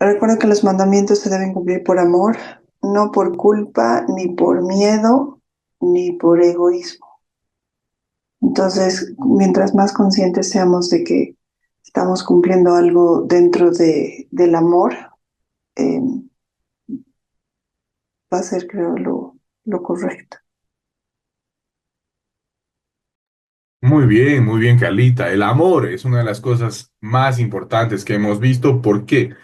Recuerda que los mandamientos se deben cumplir por amor, no por culpa, ni por miedo, ni por egoísmo. Entonces, mientras más conscientes seamos de que estamos cumpliendo algo dentro del amor, eh, va a ser, creo, lo correcto. Muy bien, Carlita. El amor es una de las cosas más importantes que hemos visto. ¿Por qué?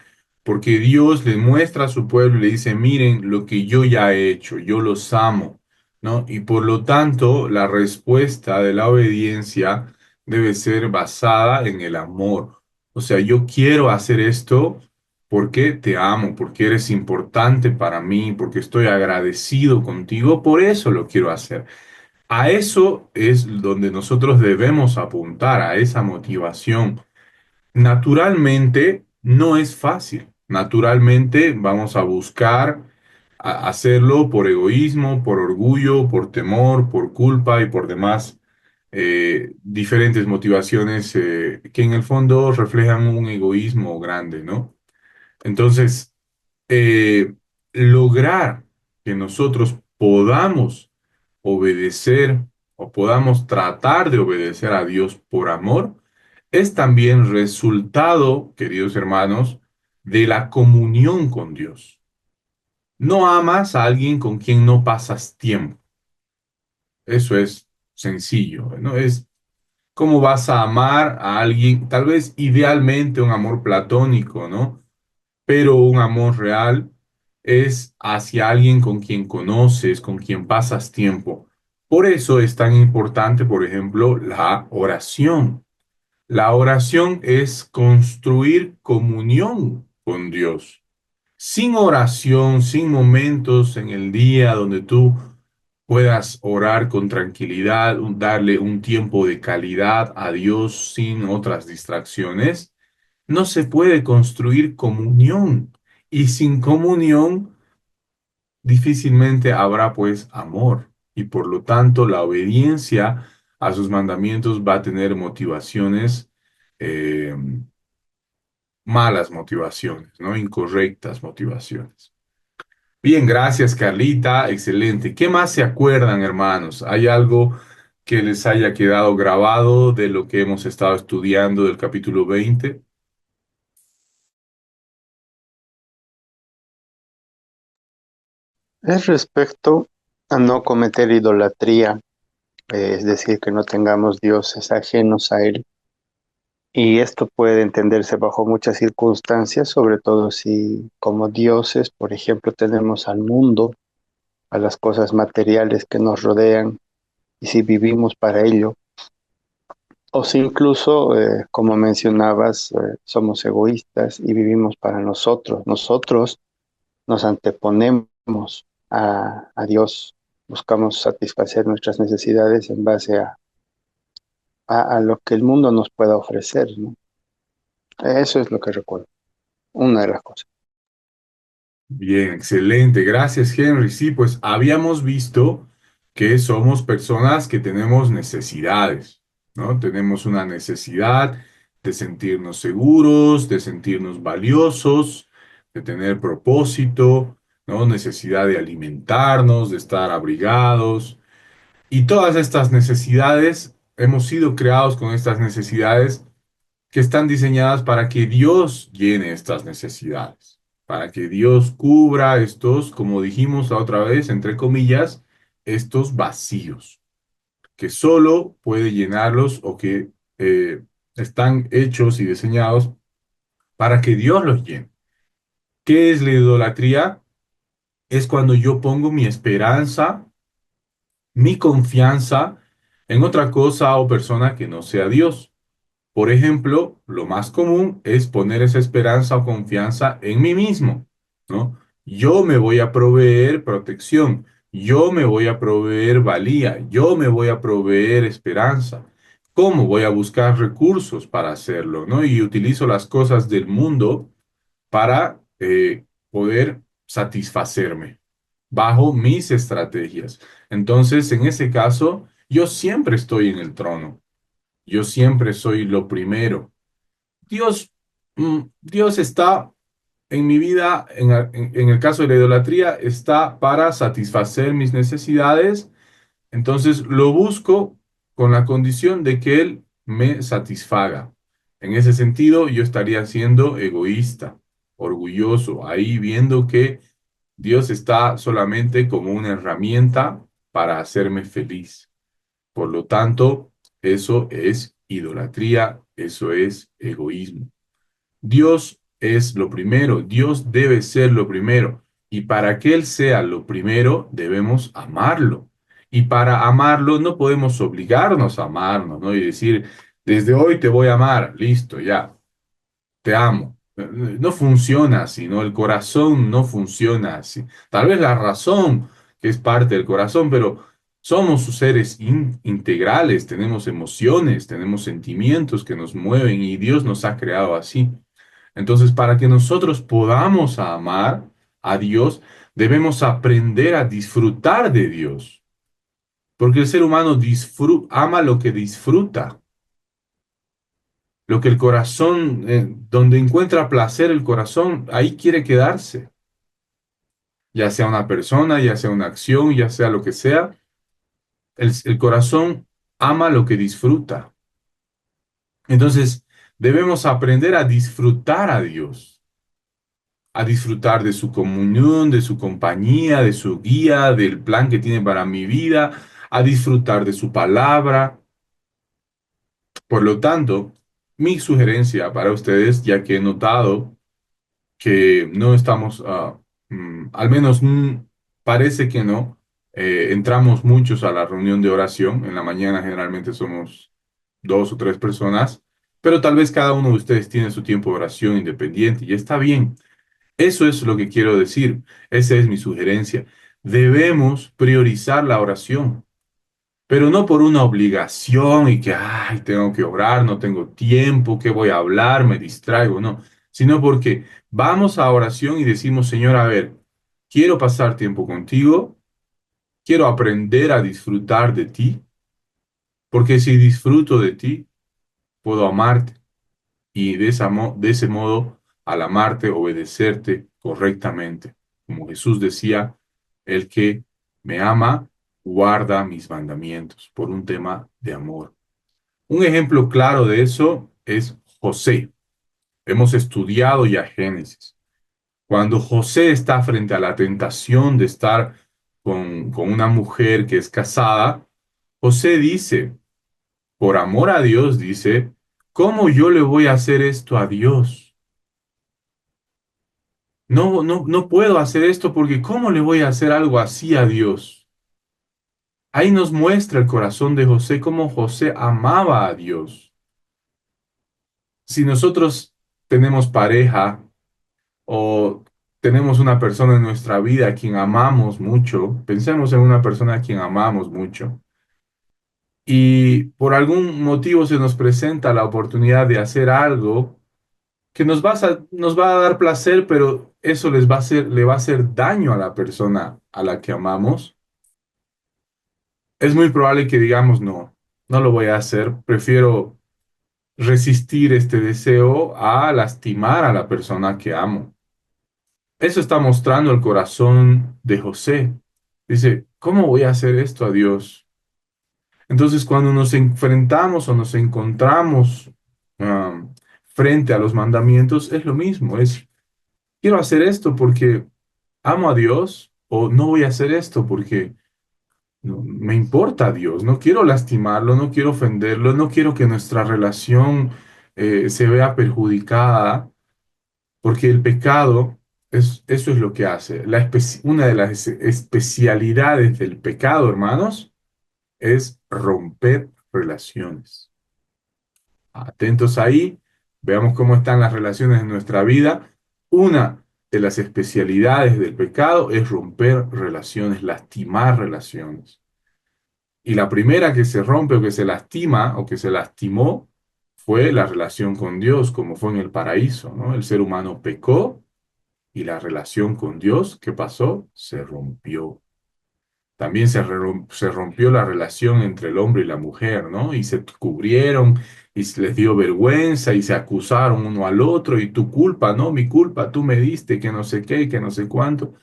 Porque Dios le muestra a su pueblo y le dice, miren lo que yo ya he hecho, yo los amo, ¿no? Y por lo tanto, la respuesta de la obediencia debe ser basada en el amor. O sea, yo quiero hacer esto porque te amo, porque eres importante para mí, porque estoy agradecido contigo, por eso lo quiero hacer. A eso es donde nosotros debemos apuntar, a esa motivación. Naturalmente no es fácil. Naturalmente vamos a buscar hacerlo por egoísmo, por orgullo, por temor, por culpa y por demás diferentes motivaciones que en el fondo reflejan un egoísmo grande, ¿no? Entonces, eh, lograr que nosotros podamos obedecer o podamos tratar de obedecer a Dios por amor, es también resultado, queridos hermanos, de la comunión con Dios. No amas a alguien con quien no pasas tiempo. Eso es sencillo, ¿no? Es cómo vas a amar a alguien, tal vez idealmente un amor platónico, ¿no? Pero un amor real es hacia alguien con quien conoces, con quien pasas tiempo. Por eso es tan importante, por ejemplo, la oración. La oración es construir comunión con Dios. Sin oración, sin momentos en el día donde tú puedas orar con tranquilidad, darle un tiempo de calidad a Dios sin otras distracciones, no se puede construir comunión. Y sin comunión difícilmente habrá pues amor. Y por lo tanto la obediencia a sus mandamientos va a tener motivaciones, eh, malas motivaciones, ¿no? Incorrectas motivaciones. Bien, gracias Carlita, excelente. ¿Qué más se acuerdan, hermanos? ¿Hay algo que les haya quedado grabado de lo que hemos estado estudiando del capítulo 20? Es respecto a no cometer idolatría, es decir, que no tengamos dioses ajenos a Él. Y esto puede entenderse bajo muchas circunstancias, sobre todo si como dioses, por ejemplo, tenemos al mundo, a las cosas materiales que nos rodean, y si vivimos para ello, o si incluso, como mencionabas, somos egoístas y vivimos para nosotros. Nosotros nos anteponemos a Dios, buscamos satisfacer nuestras necesidades en base a lo que el mundo nos pueda ofrecer, ¿no? Eso es lo que recuerdo, una de las cosas. Bien, excelente. Gracias, Henry. Sí, pues habíamos visto que somos personas que tenemos necesidades, ¿no? Tenemos una necesidad de sentirnos seguros, de sentirnos valiosos, de tener propósito, ¿no? Necesidad de alimentarnos, de estar abrigados. Y todas estas necesidades, hemos sido creados con estas necesidades que están diseñadas para que Dios llene estas necesidades, para que Dios cubra estos, como dijimos la otra vez, entre comillas, estos vacíos, que solo puede llenarlos o que están hechos y diseñados para que Dios los llene. ¿Qué es la idolatría? Es cuando yo pongo mi esperanza, mi confianza en otra cosa o persona que no sea Dios. Por ejemplo, lo más común es poner esa esperanza o confianza en mí mismo, ¿no? Yo me voy a proveer protección, yo me voy a proveer valía, yo me voy a proveer esperanza. ¿Cómo voy a buscar recursos para hacerlo, ¿no? Y utilizo las cosas del mundo para poder satisfacerme bajo mis estrategias. Entonces, en ese caso, yo siempre estoy en el trono. Yo siempre soy lo primero. Dios, Dios está en mi vida, en el caso de la idolatría, está para satisfacer mis necesidades, entonces lo busco con la condición de que Él me satisfaga. En ese sentido, yo estaría siendo egoísta, orgulloso, ahí viendo que Dios está solamente como una herramienta para hacerme feliz. Por lo tanto, eso es idolatría, eso es egoísmo. Dios es lo primero, Dios debe ser lo primero. Y para que Él sea lo primero, debemos amarlo. Y para amarlo no podemos obligarnos a amarnos, ¿no? Y decir, desde hoy te voy a amar, listo, ya, te amo. No funciona así, ¿no? El corazón no funciona así. Tal vez la razón, que es parte del corazón, pero somos seres integrales, tenemos emociones, tenemos sentimientos que nos mueven y Dios nos ha creado así. Entonces, para que nosotros podamos amar a Dios, debemos aprender a disfrutar de Dios, porque el ser humano ama lo que disfruta, lo que el corazón, donde encuentra placer el corazón, ahí quiere quedarse, ya sea una persona, ya sea una acción, ya sea lo que sea, el corazón ama lo que disfruta. Entonces, debemos aprender a disfrutar a Dios, a disfrutar de su comunión, de su compañía, de su guía, del plan que tiene para mi vida, a disfrutar de su palabra. Por lo tanto, mi sugerencia para ustedes, ya que he notado que no estamos, al menos parece que no, entramos muchos a la reunión de oración. En la mañana generalmente somos dos o tres personas, pero tal vez cada uno de ustedes tiene su tiempo de oración independiente y está bien. Eso es lo que quiero decir. Esa es mi sugerencia. Debemos priorizar la oración, pero no por una obligación y que, ay, tengo que orar, no tengo tiempo, ¿qué voy a hablar? Me distraigo, no, sino porque vamos a oración y decimos, Señor, a ver, quiero pasar tiempo contigo, quiero aprender a disfrutar de ti, porque si disfruto de ti, puedo amarte y de ese modo, al amarte, obedecerte correctamente. Como Jesús decía, el que me ama, guarda mis mandamientos, por un tema de amor. Un ejemplo claro de eso es José. Hemos estudiado ya Génesis. Cuando José está frente a la tentación de estar con una mujer que es casada, José dice, por amor a Dios, dice, ¿cómo yo le voy a hacer esto a Dios? No, no, no puedo hacer esto porque ¿cómo le voy a hacer algo así a Dios? Ahí nos muestra el corazón de José, cómo José amaba a Dios. Si nosotros tenemos pareja o tenemos una persona en nuestra vida a quien amamos mucho, pensemos en una persona a quien amamos mucho, y por algún motivo se nos presenta la oportunidad de hacer algo que nos va a dar placer, pero eso le va a hacer daño a la persona a la que amamos, es muy probable que digamos, no, no lo voy a hacer, prefiero resistir este deseo a lastimar a la persona que amo. Eso está mostrando el corazón de José. Dice, ¿cómo voy a hacer esto a Dios? Entonces, cuando nos enfrentamos o nos encontramos frente a los mandamientos, es lo mismo, es, quiero hacer esto porque amo a Dios o no voy a hacer esto porque me importa a Dios, no quiero lastimarlo, no quiero ofenderlo, no quiero que nuestra relación se vea perjudicada, porque el pecado, eso es lo que hace. Una de las especialidades del pecado, hermanos, es romper relaciones. Atentos ahí, veamos cómo están las relaciones en nuestra vida. Una de las especialidades del pecado es romper relaciones, lastimar relaciones. Y la primera que se rompe o que se lastima o que se lastimó fue la relación con Dios, como fue en el paraíso, ¿no? El ser humano pecó y la relación con Dios, ¿qué pasó? Se rompió. También se rompió la relación entre el hombre y la mujer, ¿no? Y se cubrieron y se les dio vergüenza y se acusaron uno al otro y tu culpa, no, mi culpa, tú me diste que no sé qué, que no sé cuánto.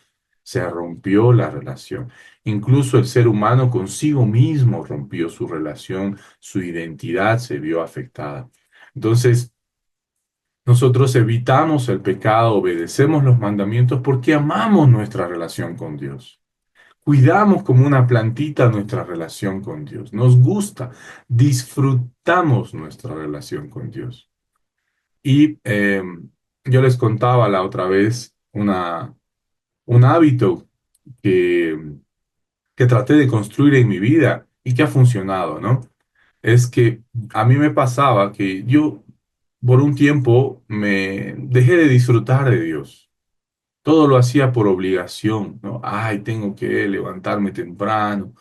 Se rompió la relación. Incluso el ser humano consigo mismo rompió su relación, su identidad se vio afectada. Entonces, nosotros evitamos el pecado, obedecemos los mandamientos porque amamos nuestra relación con Dios. Cuidamos como una plantita nuestra relación con Dios. Nos gusta, disfrutamos nuestra relación con Dios. Y yo les contaba la otra vez un hábito que, que traté de construir en mi vida y que ha funcionado, ¿no? Es que a mí me pasaba que yo por un tiempo me dejé de disfrutar de Dios. Todo lo hacía por obligación, ¿no? Ay, tengo que levantarme temprano.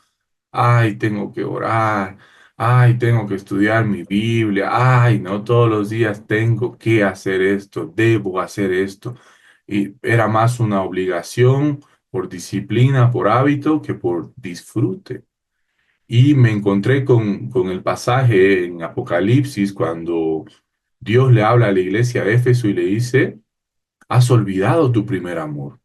Ay, tengo que orar. Ay, tengo que estudiar mi Biblia. Ay, no, todos los días tengo que hacer esto, debo hacer esto. Y era más una obligación por disciplina, por hábito, que por disfrute. Y me encontré con el pasaje en Apocalipsis cuando Dios le habla a la iglesia de Éfeso y le dice, has olvidado tu primer amor.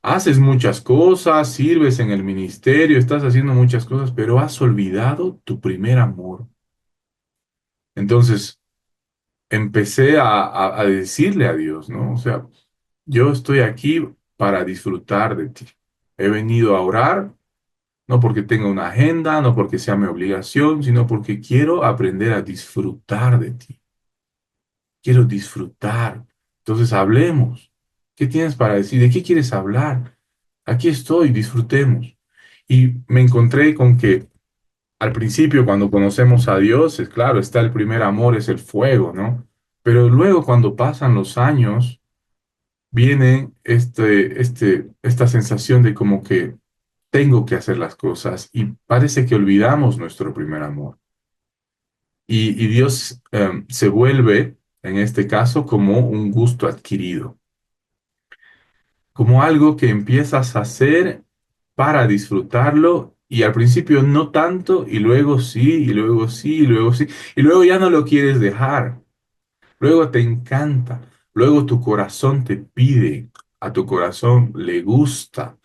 Haces muchas cosas, sirves en el ministerio, estás haciendo muchas cosas, pero has olvidado tu primer amor. Entonces empecé a decirle a Dios, ¿no? O sea, yo estoy aquí para disfrutar de ti. He venido a orar, no porque tenga una agenda, no porque sea mi obligación, sino porque quiero aprender a disfrutar de ti. Quiero disfrutar. Entonces hablemos. ¿Qué tienes para decir? ¿De qué quieres hablar? Aquí estoy, disfrutemos. Y me encontré con que al principio, cuando conocemos a Dios, es claro, está el primer amor, es el fuego, ¿no? Pero luego cuando pasan los años, viene esta sensación de como que tengo que hacer las cosas y parece que olvidamos nuestro primer amor. Y Dios se vuelve, en este caso, como un gusto adquirido, como algo que empiezas a hacer para disfrutarlo y al principio no tanto y luego sí, y luego sí, y luego sí, y luego ya no lo quieres dejar, luego te encanta, luego tu corazón te pide, a tu corazón le gusta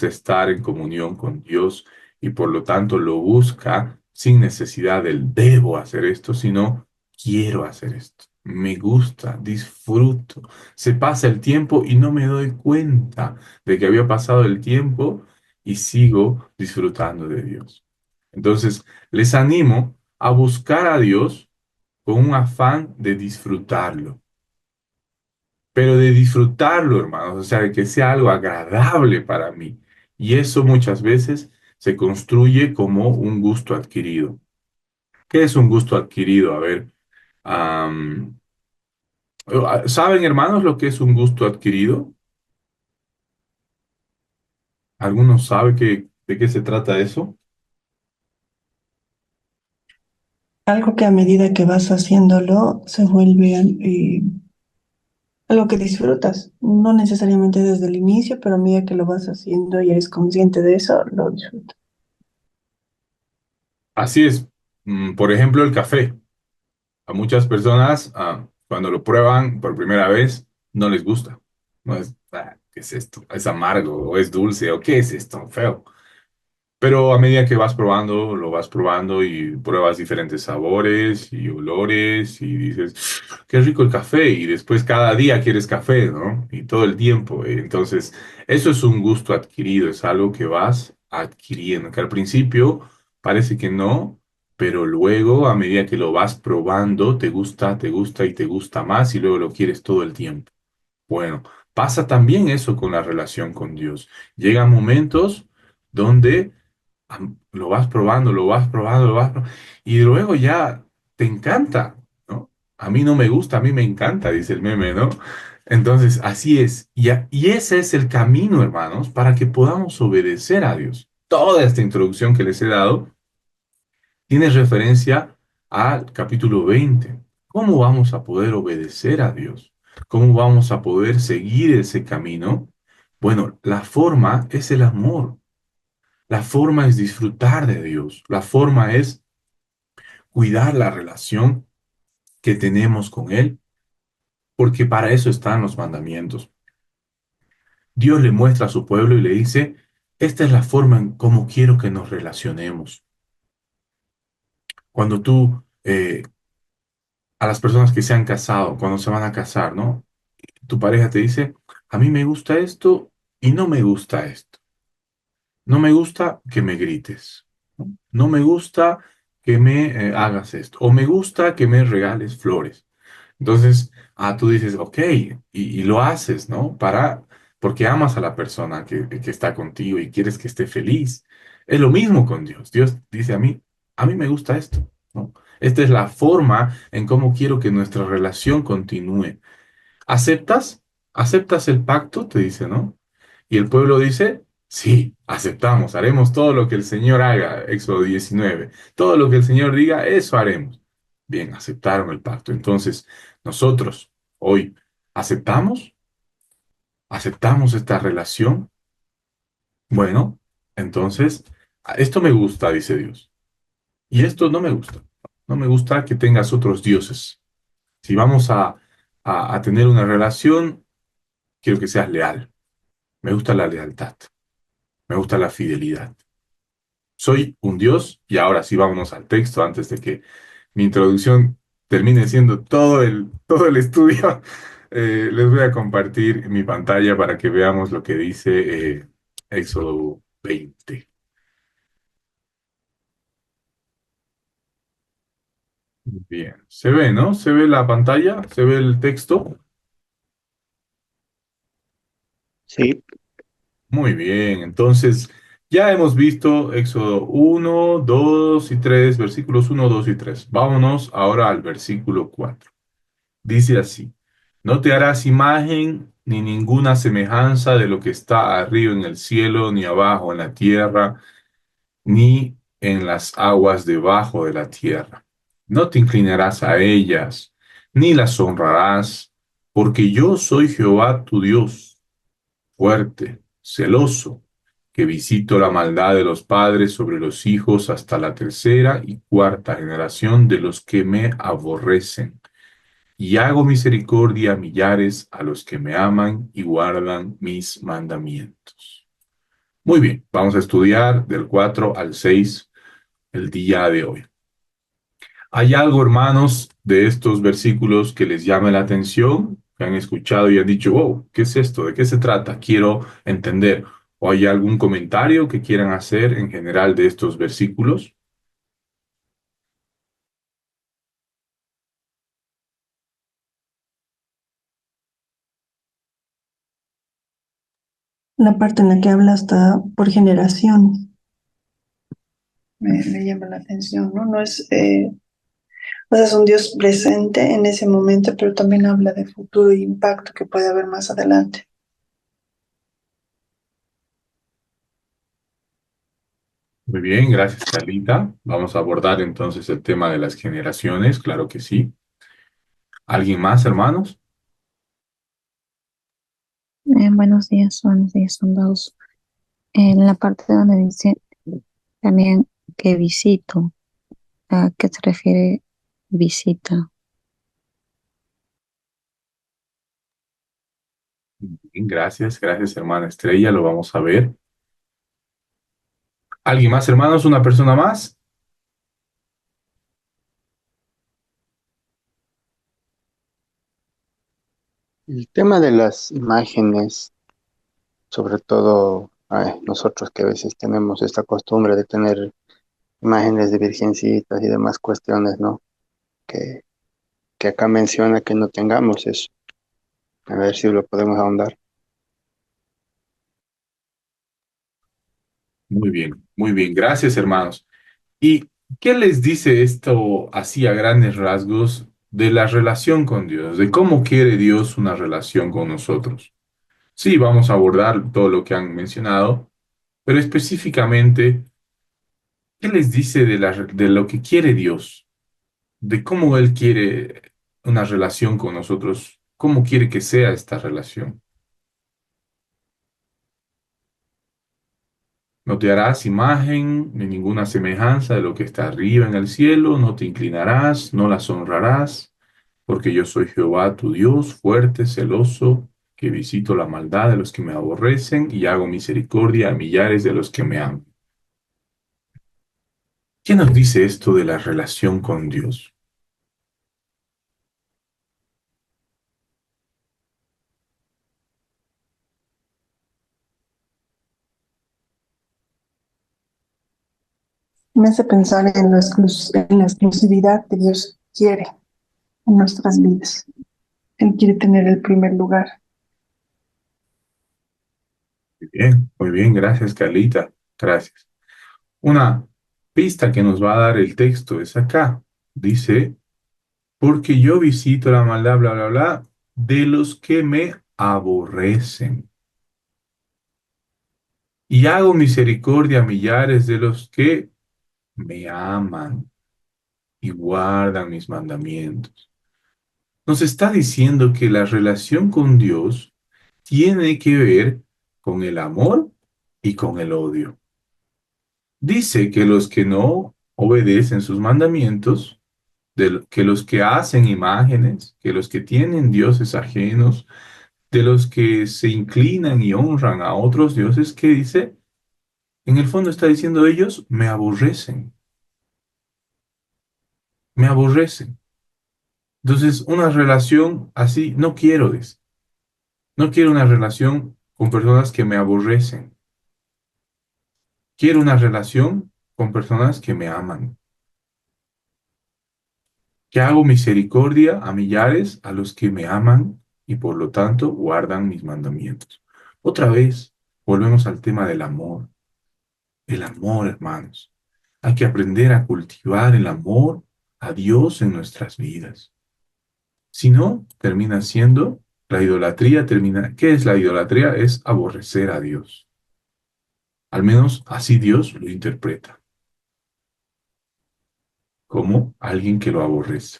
estar en comunión con Dios y por lo tanto lo busca sin necesidad del debo hacer esto, sino quiero hacer esto. Me gusta, disfruto. Se pasa el tiempo y no me doy cuenta de que había pasado el tiempo y sigo disfrutando de Dios. Entonces, les animo a buscar a Dios con un afán de disfrutarlo, pero de disfrutarlo, hermanos, o sea, de que sea algo agradable para mí. Y eso muchas veces se construye como un gusto adquirido. ¿Qué es un gusto adquirido? A ver, am, ¿saben, hermanos, lo que es un gusto adquirido? ¿Algunos saben de qué se trata eso? Algo que a medida que vas haciéndolo se vuelve algo que disfrutas. No necesariamente desde el inicio, pero a medida que lo vas haciendo y eres consciente de eso, lo disfrutas. Así es. Por ejemplo, el café. A muchas personas, cuando lo prueban por primera vez, no les gusta. No es, ¿qué es esto? ¿Es amargo o es dulce o qué es esto? Feo. Pero a medida que vas probando, lo vas probando y pruebas diferentes sabores y olores y dices, qué rico el café. Y después cada día quieres café, ¿no? Y todo el tiempo. Entonces, eso es un gusto adquirido, es algo que vas adquiriendo, que al principio parece que no, pero luego a medida que lo vas probando, te gusta y te gusta más y luego lo quieres todo el tiempo. Bueno, pasa también eso con la relación con Dios. Llegan momentos donde lo vas probando, lo vas probando, y luego ya te encanta, ¿no? A mí no me gusta, a mí me encanta, dice el meme, ¿no? Entonces, así es. Y ese es el camino, hermanos, para que podamos obedecer a Dios. Toda esta introducción que les he dado tiene referencia al capítulo 20. ¿Cómo vamos a poder obedecer a Dios? ¿Cómo vamos a poder seguir ese camino? Bueno, la forma es el amor. La forma es disfrutar de Dios. La forma es cuidar la relación que tenemos con Él, porque para eso están los mandamientos. Dios le muestra a su pueblo y le dice, esta es la forma en cómo quiero que nos relacionemos. Cuando tú, a las personas que se han casado, cuando se van a casar, ¿no? Tu pareja te dice, a mí me gusta esto y no me gusta esto. No me gusta que me grites. No me gusta que me hagas esto. O me gusta que me regales flores. Entonces, tú dices, ok, y lo haces, ¿no? Porque amas a la persona que está contigo y quieres que esté feliz. Es lo mismo con Dios. Dios dice a mí me gusta esto, ¿no? Esta es la forma en cómo quiero que nuestra relación continúe. ¿Aceptas? ¿Aceptas el pacto? Te dice, ¿no? Y el pueblo dice, sí, aceptamos, haremos todo lo que el Señor haga, Éxodo 19. Todo lo que el Señor diga, eso haremos. Bien, aceptaron el pacto. Entonces, nosotros hoy, ¿aceptamos? ¿Aceptamos esta relación? Bueno, entonces, esto me gusta, dice Dios. Y esto no me gusta. No me gusta que tengas otros dioses. Si vamos a tener una relación, quiero que seas leal. Me gusta la lealtad. Me gusta la fidelidad. Soy un Dios, y ahora sí vámonos al texto antes de que mi introducción termine siendo todo el estudio. Les voy a compartir mi pantalla para que veamos lo que dice Éxodo 20. Bien, se ve, ¿no? ¿Se ve la pantalla? ¿Se ve el texto? Sí, Muy bien, entonces ya hemos visto Éxodo 1, 2 y 3, versículos 1, 2 y 3. Vámonos ahora al versículo 4. Dice así, no te harás imagen ni ninguna semejanza de lo que está arriba en el cielo, ni abajo en la tierra, ni en las aguas debajo de la tierra. No te inclinarás a ellas, ni las honrarás, porque yo soy Jehová tu Dios, fuerte, celoso, que visito la maldad de los padres sobre los hijos hasta la tercera y cuarta generación de los que me aborrecen y hago misericordia a millares a los que me aman y guardan mis mandamientos. Muy bien, vamos a estudiar del 4 al 6 el día de hoy. ¿Hay algo, hermanos, de estos versículos que les llame la atención? Que han escuchado y han dicho, wow, ¿qué es esto? ¿De qué se trata? Quiero entender. ¿O hay algún comentario que quieran hacer en general de estos versículos? La parte en la que habla hasta por generaciones me llama la atención, ¿no? No es, o sea, es un Dios presente en ese momento, pero también habla de futuro e impacto que puede haber más adelante. Muy bien, gracias, Carlita. Vamos a abordar entonces el tema de las generaciones, claro que sí. ¿Alguien más, hermanos? Buenos días, son dos. En la parte donde dice también que visito, ¿a qué se refiere visita? Bien, gracias, gracias, hermana Estrella, lo vamos a ver. ¿Alguien más, hermanos? ¿Una persona más? el tema de las imágenes, sobre todo nosotros que a veces tenemos esta costumbre de tener imágenes de virgencitas y demás cuestiones, ¿no? Que, que acá menciona que no tengamos eso. A ver si lo podemos ahondar. Muy bien, gracias, hermanos. ¿Y qué les dice esto así a grandes rasgos de la relación con Dios, de cómo quiere Dios una relación con nosotros? Sí, vamos a abordar todo lo que han mencionado, pero específicamente, ¿qué les dice de lo que quiere Dios? De cómo Él quiere una relación con nosotros, cómo quiere que sea esta relación. No te harás imagen ni ninguna semejanza de lo que está arriba en el cielo, no te inclinarás, no las honrarás, porque yo soy Jehová tu Dios, fuerte, celoso, que visito la maldad de los que me aborrecen y hago misericordia a millares de los que me aman. ¿Quién nos dice esto de la relación con Dios? Me hace pensar en en la exclusividad que Dios quiere en nuestras vidas. Él quiere tener el primer lugar. Muy bien, gracias, Carlita. Gracias. Una pista que nos va a dar el texto es acá. Dice, porque yo visito la maldad, bla, bla, bla, de los que me aborrecen. Y hago misericordia a millares de los que me aman y guardan mis mandamientos. Nos está diciendo que la relación con Dios tiene que ver con el amor y con el odio. Dice que los que no obedecen sus mandamientos, que los que hacen imágenes, que los que tienen dioses ajenos, de los que se inclinan y honran a otros dioses, que dice, en el fondo está diciendo ellos, me aborrecen. Entonces, una relación así, no quiero, dice. No quiero una relación con personas que me aborrecen. Quiero una relación con personas que me aman. Que hago misericordia a millares a los que me aman y por lo tanto guardan mis mandamientos. Otra vez, volvemos al tema del amor. El amor, hermanos. Hay que aprender a cultivar el amor a Dios en nuestras vidas. Si no, termina siendo la idolatría, termina. ¿Qué es la idolatría? Es aborrecer a Dios. Al menos así Dios lo interpreta, como alguien que lo aborrece.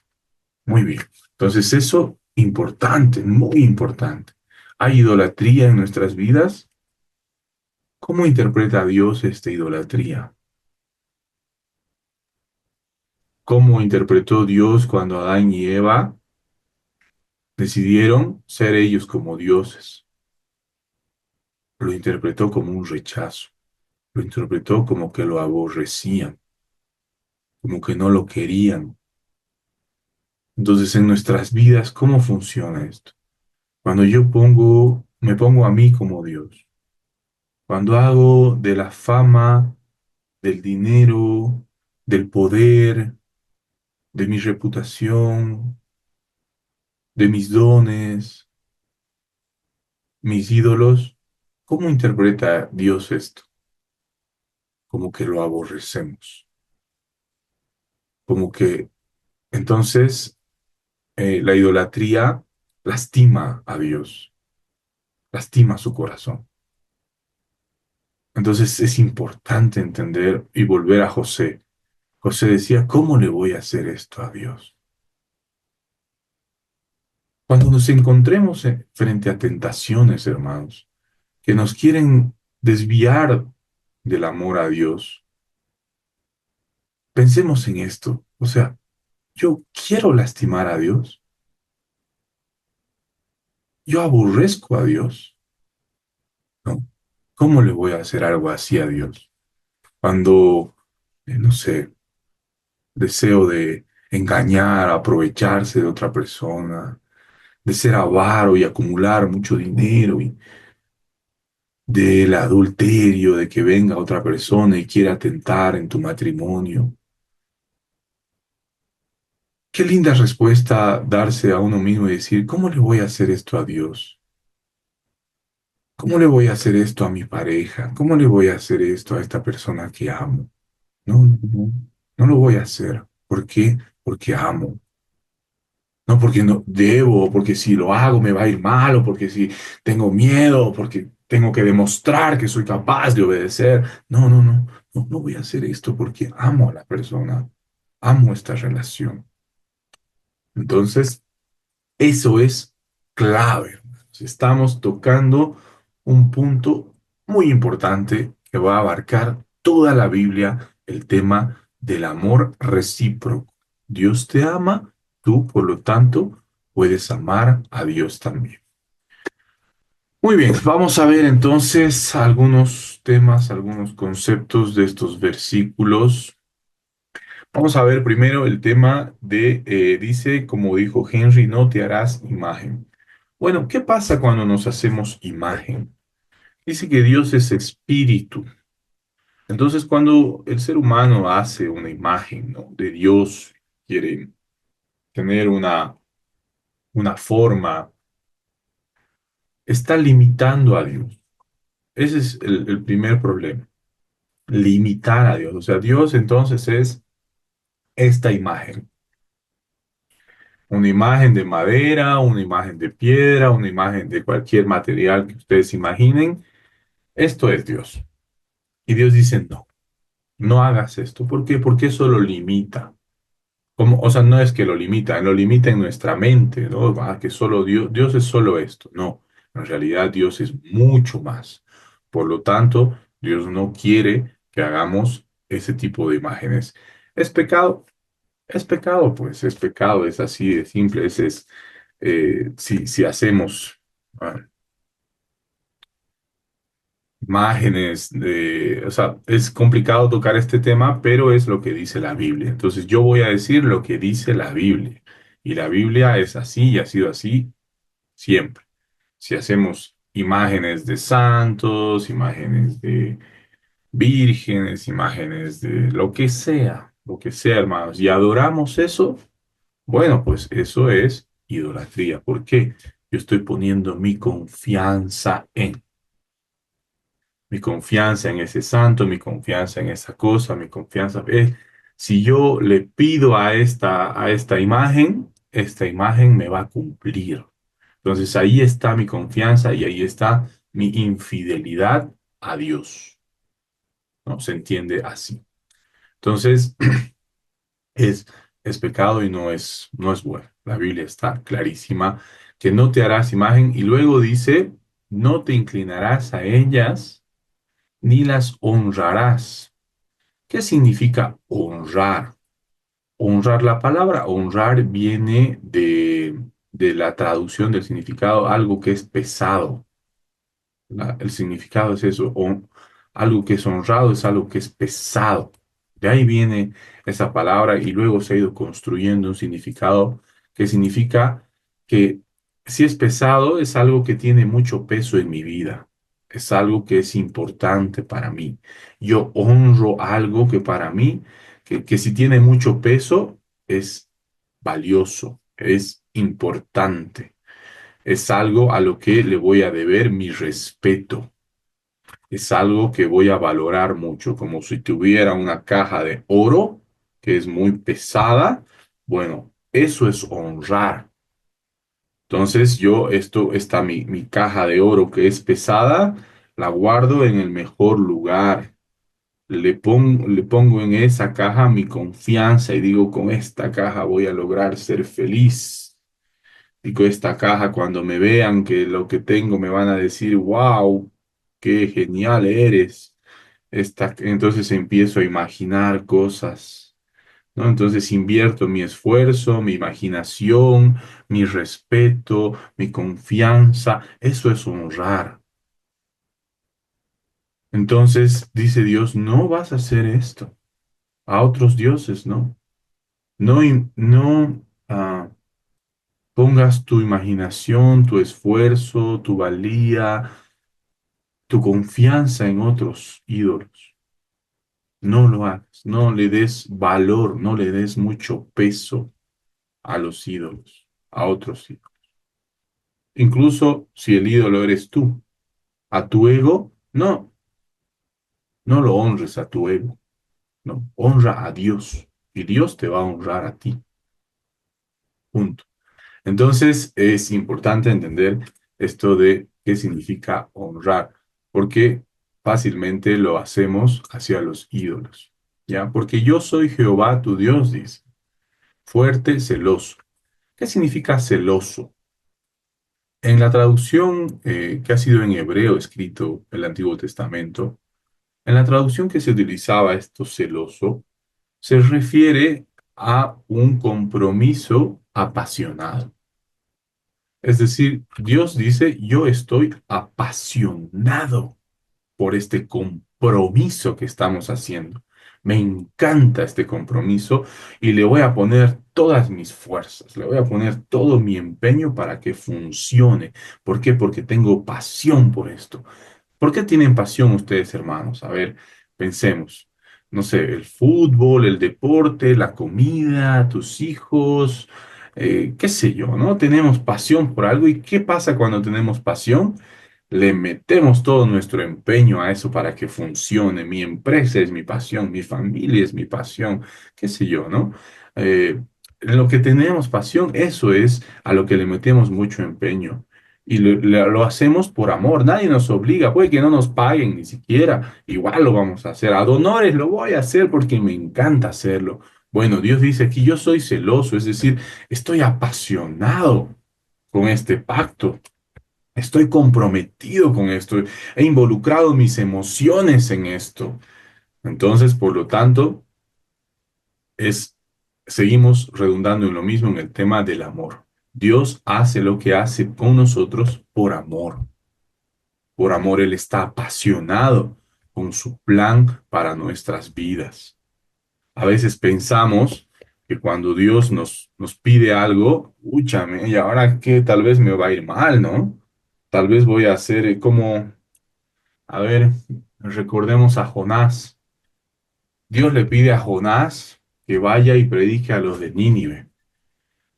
Muy bien. Entonces eso, importante, muy importante. ¿Hay idolatría en nuestras vidas? ¿Cómo interpreta Dios esta idolatría? ¿Cómo interpretó Dios cuando Adán y Eva decidieron ser ellos como dioses? Lo interpretó como un rechazo, lo interpretó como que lo aborrecían, como que no lo querían. Entonces, en nuestras vidas, ¿cómo funciona esto? Cuando me pongo a mí como Dios, cuando hago de la fama, del dinero, del poder, de mi reputación, de mis dones, mis ídolos, ¿cómo interpreta Dios esto? Como que lo aborrecemos, como que entonces la idolatría lastima a Dios, lastima su corazón. Entonces es importante entender y volver a José. José decía, ¿cómo le voy a hacer esto a Dios? Cuando nos encontremos frente a tentaciones, hermanos, que nos quieren desviar del amor a Dios, pensemos en esto. O sea, yo quiero lastimar a Dios, yo aborrezco a Dios, ¿no? ¿Cómo le voy a hacer algo así a Dios? Cuando, no sé, deseo de engañar, aprovecharse de otra persona, de ser avaro y acumular mucho dinero y del adulterio, de que venga otra persona y quiera atentar en tu matrimonio. Qué linda respuesta darse a uno mismo y decir, ¿cómo le voy a hacer esto a Dios? ¿Cómo le voy a hacer esto a mi pareja? ¿Cómo le voy a hacer esto a esta persona que amo? No, no, no, no lo voy a hacer. ¿Por qué? Porque amo. No porque no debo, o porque si lo hago me va a ir mal, o porque si tengo miedo, o porque tengo que demostrar que soy capaz de obedecer. No, no, no, no, no voy a hacer esto porque amo a la persona, amo esta relación. Entonces, eso es clave, hermanos. Estamos tocando un punto muy importante que va a abarcar toda la Biblia el tema del amor recíproco. Dios te ama, tú, por lo tanto, puedes amar a Dios también. Muy bien, vamos a ver entonces algunos temas, algunos conceptos de estos versículos. Vamos a ver primero el tema de, dice, como dijo Henry, no te harás imagen. Bueno, ¿qué pasa cuando nos hacemos imagen? Dice que Dios es espíritu. Entonces, cuando el ser humano hace una imagen, ¿no?, de Dios, quiere tener una forma, está limitando a Dios. Ese es el primer problema, limitar a Dios. O sea, Dios entonces es esta imagen. Una imagen de madera, una imagen de piedra, una imagen de cualquier material que ustedes imaginen. Esto es Dios. Y Dios dice, no, no hagas esto. ¿Por qué? Porque eso lo limita. Como, o sea, no es que lo limita en nuestra mente, ¿no? Ah, que solo Dios, Dios es solo esto. No, en realidad Dios es mucho más. Por lo tanto, Dios no quiere que hagamos ese tipo de imágenes. ¿Es pecado? Es pecado, pues es pecado, es así de simple. Si hacemos ah, imágenes o sea, es complicado tocar este tema, pero es lo que dice la Biblia. Entonces yo voy a decir lo que dice la Biblia. Y la Biblia es así y ha sido así siempre. Si hacemos imágenes de santos, imágenes de vírgenes, imágenes de lo que sea, hermanos, y adoramos eso, bueno, pues eso es idolatría. ¿Por qué? Yo estoy poniendo mi confianza en ese santo, mi confianza en esa cosa, mi confianza. Si yo le pido a esta imagen me va a cumplir. Entonces ahí está mi confianza y ahí está mi infidelidad a Dios. ¿No? Se entiende así. Entonces es, es pecado y no es bueno. La Biblia está clarísima que no te harás imagen y luego dice, no te inclinarás a ellas ni las honrarás. ¿Qué significa honrar? Honrar, la palabra honrar viene de la traducción del significado, algo que es pesado. El significado es eso, algo que es honrado es algo que es pesado. De ahí viene esa palabra y luego se ha ido construyendo un significado que significa que si es pesado es algo que tiene mucho peso en mi vida, es algo que es importante para mí. Yo honro algo que para mí, que si tiene mucho peso, es valioso, es importante. Es algo a lo que le voy a deber mi respeto. Es algo que voy a valorar mucho, como si tuviera una caja de oro que es muy pesada. Bueno, eso es honrar. Entonces yo, esto está mi caja de oro que es pesada, la guardo en el mejor lugar. Le pongo en esa caja mi confianza y digo, con esta caja voy a lograr ser feliz. Y con esta caja, cuando me vean que lo que tengo, me van a decir, wow, qué genial eres. Entonces empiezo a imaginar cosas, ¿no? Entonces invierto mi esfuerzo, mi imaginación, mi respeto, mi confianza. Eso es honrar. Entonces dice Dios, no vas a hacer esto. A otros dioses, no. No pongas tu imaginación, tu esfuerzo, tu valía, tu confianza en otros ídolos. No lo hagas, no le des valor, no le des mucho peso a los ídolos, a otros ídolos. Incluso si el ídolo eres tú, a tu ego, no lo honres a tu ego, no, honra a Dios y Dios te va a honrar a ti. Punto. Entonces es importante entender esto de qué significa honrar, porque fácilmente lo hacemos hacia los ídolos, ¿ya? Porque yo soy Jehová tu Dios, dice, fuerte, celoso. ¿Qué significa celoso? En la traducción que ha sido en hebreo escrito el Antiguo Testamento, En la traducción que se utilizaba esto celoso, se refiere a un compromiso apasionado. Es decir, Dios dice, yo estoy apasionado por este compromiso que estamos haciendo. Me encanta este compromiso y le voy a poner todas mis fuerzas, le voy a poner todo mi empeño para que funcione. ¿Por qué? Porque tengo pasión por esto. ¿Por qué tienen pasión ustedes, hermanos? A ver, pensemos. No sé, el fútbol, el deporte, la comida, tus hijos, qué sé yo, ¿no? Tenemos pasión por algo. ¿Y qué pasa cuando tenemos pasión? Le metemos todo nuestro empeño a eso para que funcione. Mi empresa es mi pasión, mi familia es mi pasión, qué sé yo, ¿no? En lo que tenemos pasión, eso es a lo que le metemos mucho empeño. Y lo hacemos por amor, nadie nos obliga, puede que no nos paguen ni siquiera, igual lo vamos a hacer, ad honores lo voy a hacer porque me encanta hacerlo. Bueno, Dios dice aquí, yo soy celoso, es decir, estoy apasionado con este pacto, estoy comprometido con esto, he involucrado mis emociones en esto. Entonces, por lo tanto, es, seguimos redundando en lo mismo en el tema del amor. Dios hace lo que hace con nosotros por amor. Por amor, Él está apasionado con su plan para nuestras vidas. A veces pensamos que cuando Dios nos pide algo, úchame, y ahora que tal vez me va a ir mal, ¿no? Tal vez voy a hacer como, a ver, recordemos a Jonás. Dios le pide a Jonás que vaya y predique a los de Nínive.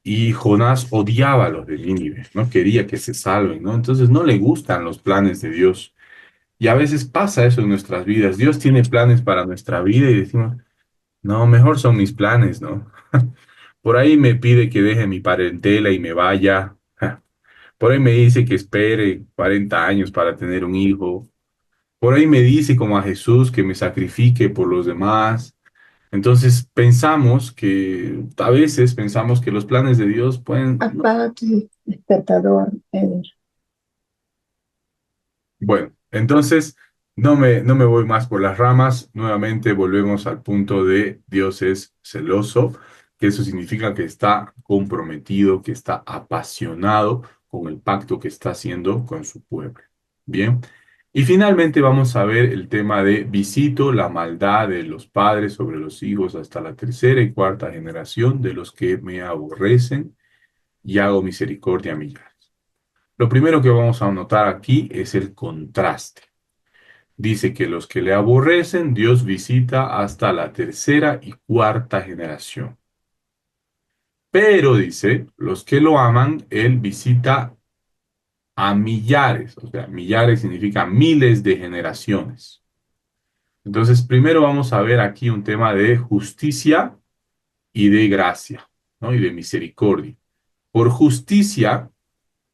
Y Jonás odiaba a los de Nínive, no quería que se salven, ¿no? Entonces no le gustan los planes de Dios. Y a veces pasa eso en nuestras vidas. Dios tiene planes para nuestra vida y decimos, no, mejor son mis planes, ¿no? Por ahí me pide que deje mi parentela y me vaya. Por ahí me dice que espere 40 años para tener un hijo. Por ahí me dice, como a Jesús, que me sacrifique por los demás. Entonces pensamos que, a veces pensamos que los planes de Dios pueden... Apaga tu despertador, Eder. Bueno, entonces no me voy más por las ramas. Nuevamente volvemos al punto de Dios es celoso, que eso significa que está comprometido, que está apasionado con el pacto que está haciendo con su pueblo. Bien. Y finalmente vamos a ver el tema de visito la maldad de los padres sobre los hijos hasta la tercera y cuarta generación de los que me aborrecen y hago misericordia a millares. Lo primero que vamos a notar aquí es el contraste. Dice que los que le aborrecen, Dios visita hasta la tercera y cuarta generación. Pero dice, los que lo aman, Él visita a millares. O sea, millares significa miles de generaciones. Entonces, primero vamos a ver aquí un tema de justicia y de gracia, ¿no? Y de misericordia. Por justicia,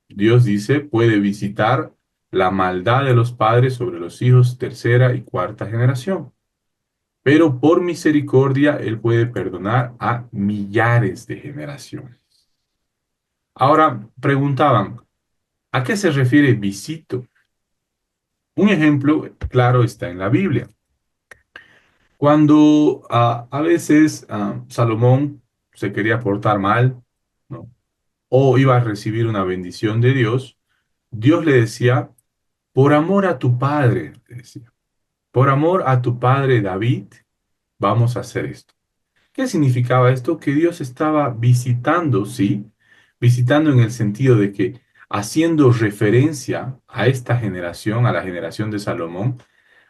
Dios dice, puede visitar la maldad de los padres sobre los hijos tercera y cuarta generación. Pero por misericordia, Él puede perdonar a millares de generaciones. Ahora, preguntaban, ¿a qué se refiere visito? Un ejemplo claro está en la Biblia. Cuando a veces Salomón se quería portar mal, ¿no? O iba a recibir una bendición de Dios, Dios le decía, por amor a tu padre, le decía, por amor a tu padre David, vamos a hacer esto. ¿Qué significaba esto? Que Dios estaba visitando, sí, visitando en el sentido de que haciendo referencia a esta generación, a la generación de Salomón,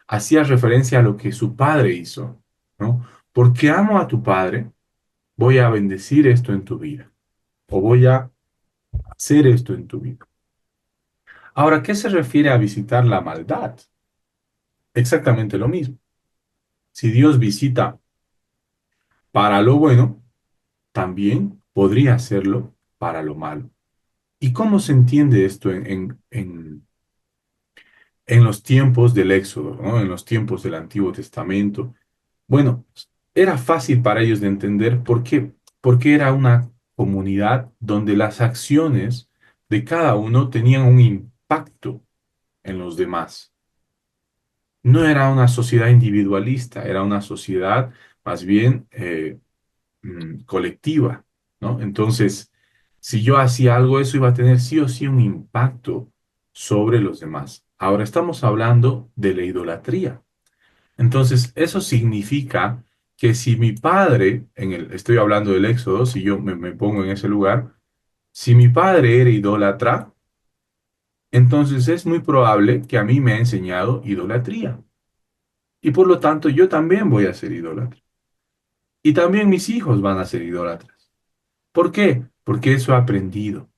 hacía referencia a lo que su padre hizo, ¿no? Porque amo a tu padre, voy a bendecir esto en tu vida, o voy a hacer esto en tu vida. Ahora, ¿qué se refiere a visitar la maldad? Exactamente lo mismo. Si Dios visita para lo bueno, también podría hacerlo para lo malo. ¿Y cómo se entiende esto en los tiempos del Éxodo, ¿no? En los tiempos del Antiguo Testamento? Bueno, era fácil para ellos de entender por qué, porque era una comunidad donde las acciones de cada uno tenían un impacto en los demás. no era una sociedad individualista, era una sociedad más bien colectiva, ¿no? Entonces, si yo hacía algo, eso iba a tener sí o sí un impacto sobre los demás. Ahora estamos hablando de la idolatría. Entonces, eso significa que si mi padre, estoy hablando del Éxodo, si yo me pongo en ese lugar, si mi padre era idólatra, entonces es muy probable que a mí me ha enseñado idolatría. Y por lo tanto, yo también voy a ser idólatra. Y también mis hijos van a ser idólatras. ¿Por qué? Porque eso he aprendido.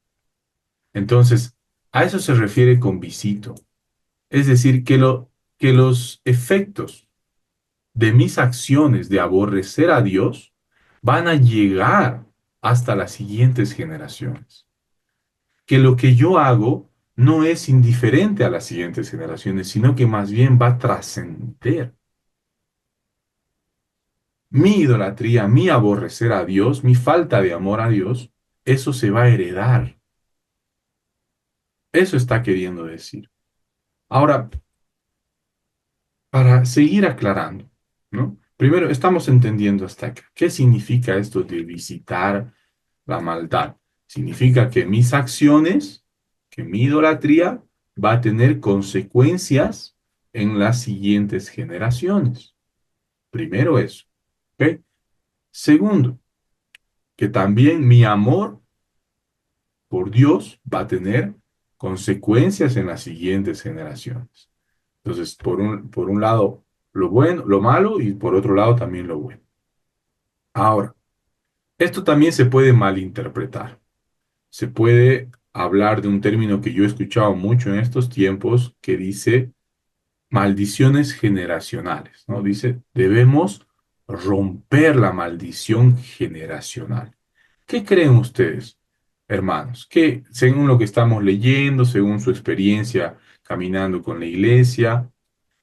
Entonces, a eso se refiere con visito. Es decir, que los efectos de mis acciones de aborrecer a Dios van a llegar hasta las siguientes generaciones. Que lo que yo hago no es indiferente a las siguientes generaciones, sino que más bien va a trascender. Mi idolatría, mi aborrecer a Dios, mi falta de amor a Dios, eso se va a heredar. Eso está queriendo decir. Ahora, para seguir aclarando, ¿no? Primero, estamos entendiendo hasta acá. ¿Qué significa esto de visitar la maldad? Significa que mis acciones, que mi idolatría va a tener consecuencias en las siguientes generaciones. Primero eso. ¿Ok? Segundo, que también mi amor por Dios va a tener consecuencias en las siguientes generaciones. Entonces, por un lado, lo bueno, lo malo y por otro lado también lo bueno. Ahora, esto también se puede malinterpretar. Se puede hablar de un término que yo he escuchado mucho en estos tiempos que dice maldiciones generacionales, ¿no? Dice, debemos romper la maldición generacional. ¿Qué creen ustedes, hermanos? Que según lo que estamos leyendo, según su experiencia caminando con la iglesia,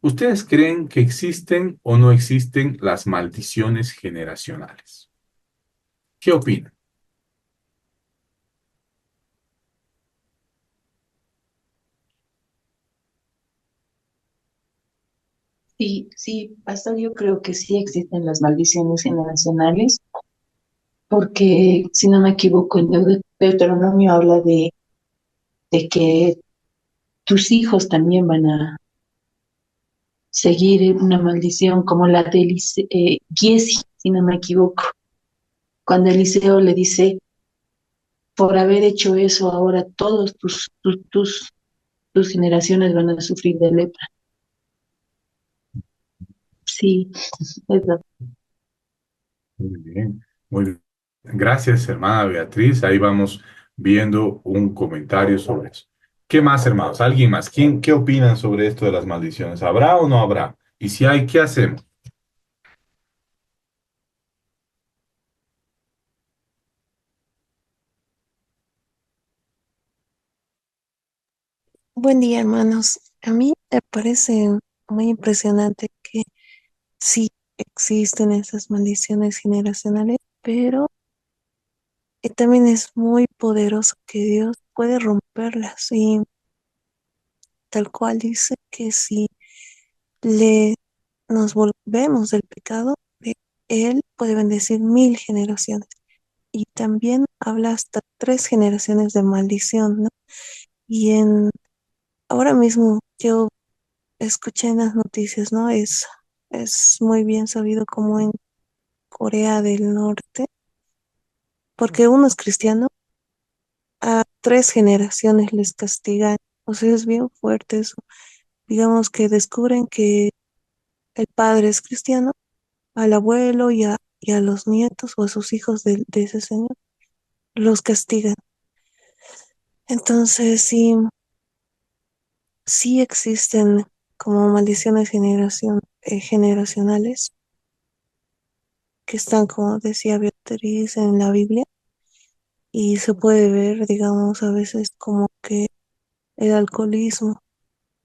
¿ustedes creen que existen o no existen las maldiciones generacionales? ¿Qué opinan? Sí, sí, pastor, yo creo que sí existen las maldiciones generacionales, porque si no me equivoco, en Deuteronomio habla de que tus hijos también van a seguir una maldición como la de Giezi, si no me equivoco, cuando Eliseo le dice, por haber hecho eso, ahora todos tus generaciones van a sufrir de lepra. Sí, es verdad. Muy bien, muy bien. Gracias, hermana Beatriz. Ahí vamos viendo un comentario sobre eso. ¿Qué más, hermanos? ¿Alguien más? ¿Qué opinan sobre esto de las maldiciones? ¿Habrá o no habrá? Y si hay, ¿qué hacemos? Buen día, hermanos. A mí me parece muy impresionante que sí existen esas maldiciones generacionales, pero también es muy poderoso que Dios puede romperlas y tal cual dice que si le nos volvemos del pecado, Él puede bendecir 1000 generaciones y también habla hasta 3 generaciones de maldición, ¿no? Y ahora mismo yo escuché en las noticias, ¿no? Es muy bien sabido como en Corea del Norte, porque uno es cristiano, a 3 generaciones les castigan. O sea, es bien fuerte eso. Digamos que descubren que el padre es cristiano, al abuelo y a los nietos o a sus hijos de ese señor, los castigan. Entonces, sí, sí existen como maldiciones generacionales que están, como decía Beatriz, en la Biblia y se puede ver, digamos, a veces como que el alcoholismo,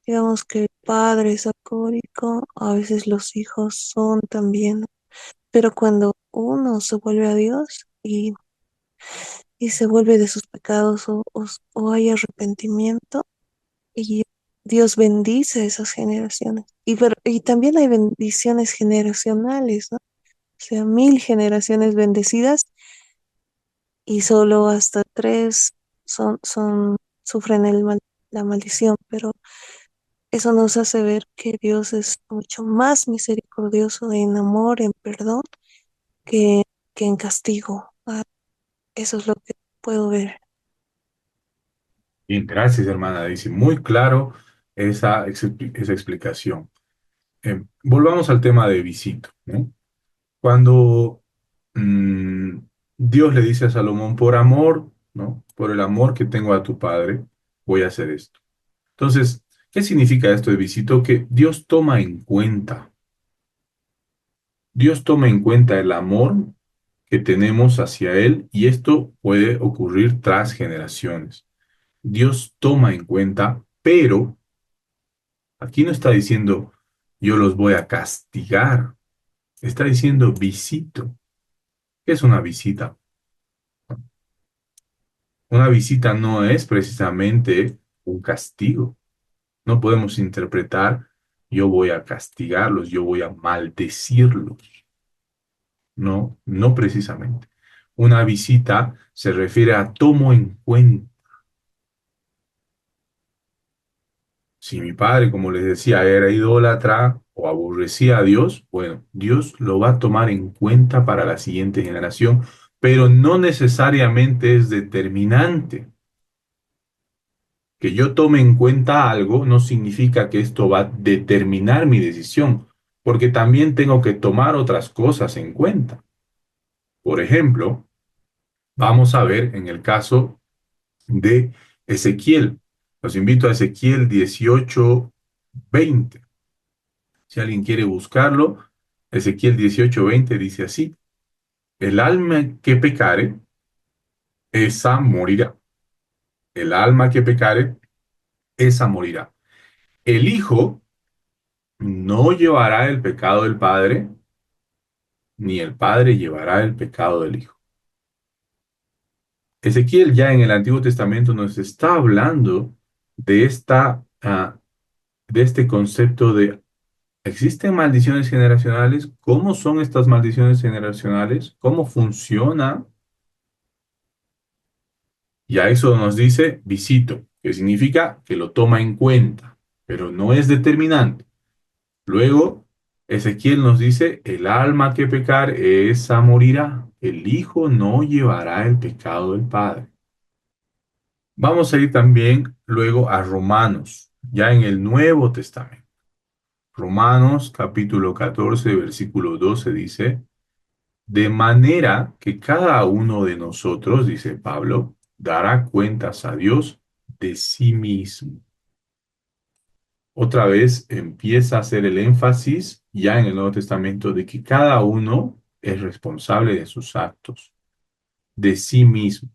digamos que el padre es alcohólico, a veces los hijos son también, pero cuando uno se vuelve a Dios y se vuelve de sus pecados o hay arrepentimiento y Dios bendice esas generaciones. Y también hay bendiciones generacionales, ¿no? O sea, 1000 generaciones bendecidas y solo hasta 3 sufren la maldición, pero eso nos hace ver que Dios es mucho más misericordioso en amor, en perdón, que, que en castigo. Eso es lo que puedo ver. Bien, gracias, hermana Daisy. Muy claro esa explicación. Volvamos al tema de Visito, ¿no? Cuando mm, Dios le dice a Salomón, por amor, ¿no? Por el amor que tengo a tu padre, voy a hacer esto. Entonces, ¿qué significa esto de Visito? Que Dios toma en cuenta el amor que tenemos hacia Él y esto puede ocurrir tras generaciones. Dios toma en cuenta, pero aquí no está diciendo yo los voy a castigar, está diciendo visito. ¿Qué es una visita? Una visita no es precisamente un castigo. No podemos interpretar yo voy a castigarlos, yo voy a maldecirlos. No, no precisamente. Una visita se refiere a tomo en cuenta. Si mi padre, como les decía, era idólatra o aborrecía a Dios, bueno, Dios lo va a tomar en cuenta para la siguiente generación, pero no necesariamente es determinante. Que yo tome en cuenta algo no significa que esto va a determinar mi decisión, porque también tengo que tomar otras cosas en cuenta. Por ejemplo, vamos a ver en el caso de Ezequiel. Los invito a Ezequiel 18:20. Si alguien quiere buscarlo, Ezequiel 18:20 dice así: el alma que pecare, esa morirá. El alma que pecare, esa morirá. El hijo no llevará el pecado del padre, ni el padre llevará el pecado del hijo. Ezequiel ya en el Antiguo Testamento nos está hablando de de este concepto de ¿existen maldiciones generacionales? ¿Cómo son estas maldiciones generacionales? ¿Cómo funciona? Y a eso nos dice visito, que significa que lo toma en cuenta, pero no es determinante. Luego, Ezequiel nos dice, el alma que pecar, esa morirá. El hijo no llevará el pecado del padre. Vamos a ir también luego a Romanos, ya en el Nuevo Testamento. Romanos capítulo 14, versículo 12 dice, de manera que cada uno de nosotros, dice Pablo, dará cuentas a Dios de sí mismo. Otra vez empieza a hacer el énfasis ya en el Nuevo Testamento de que cada uno es responsable de sus actos, de sí mismo.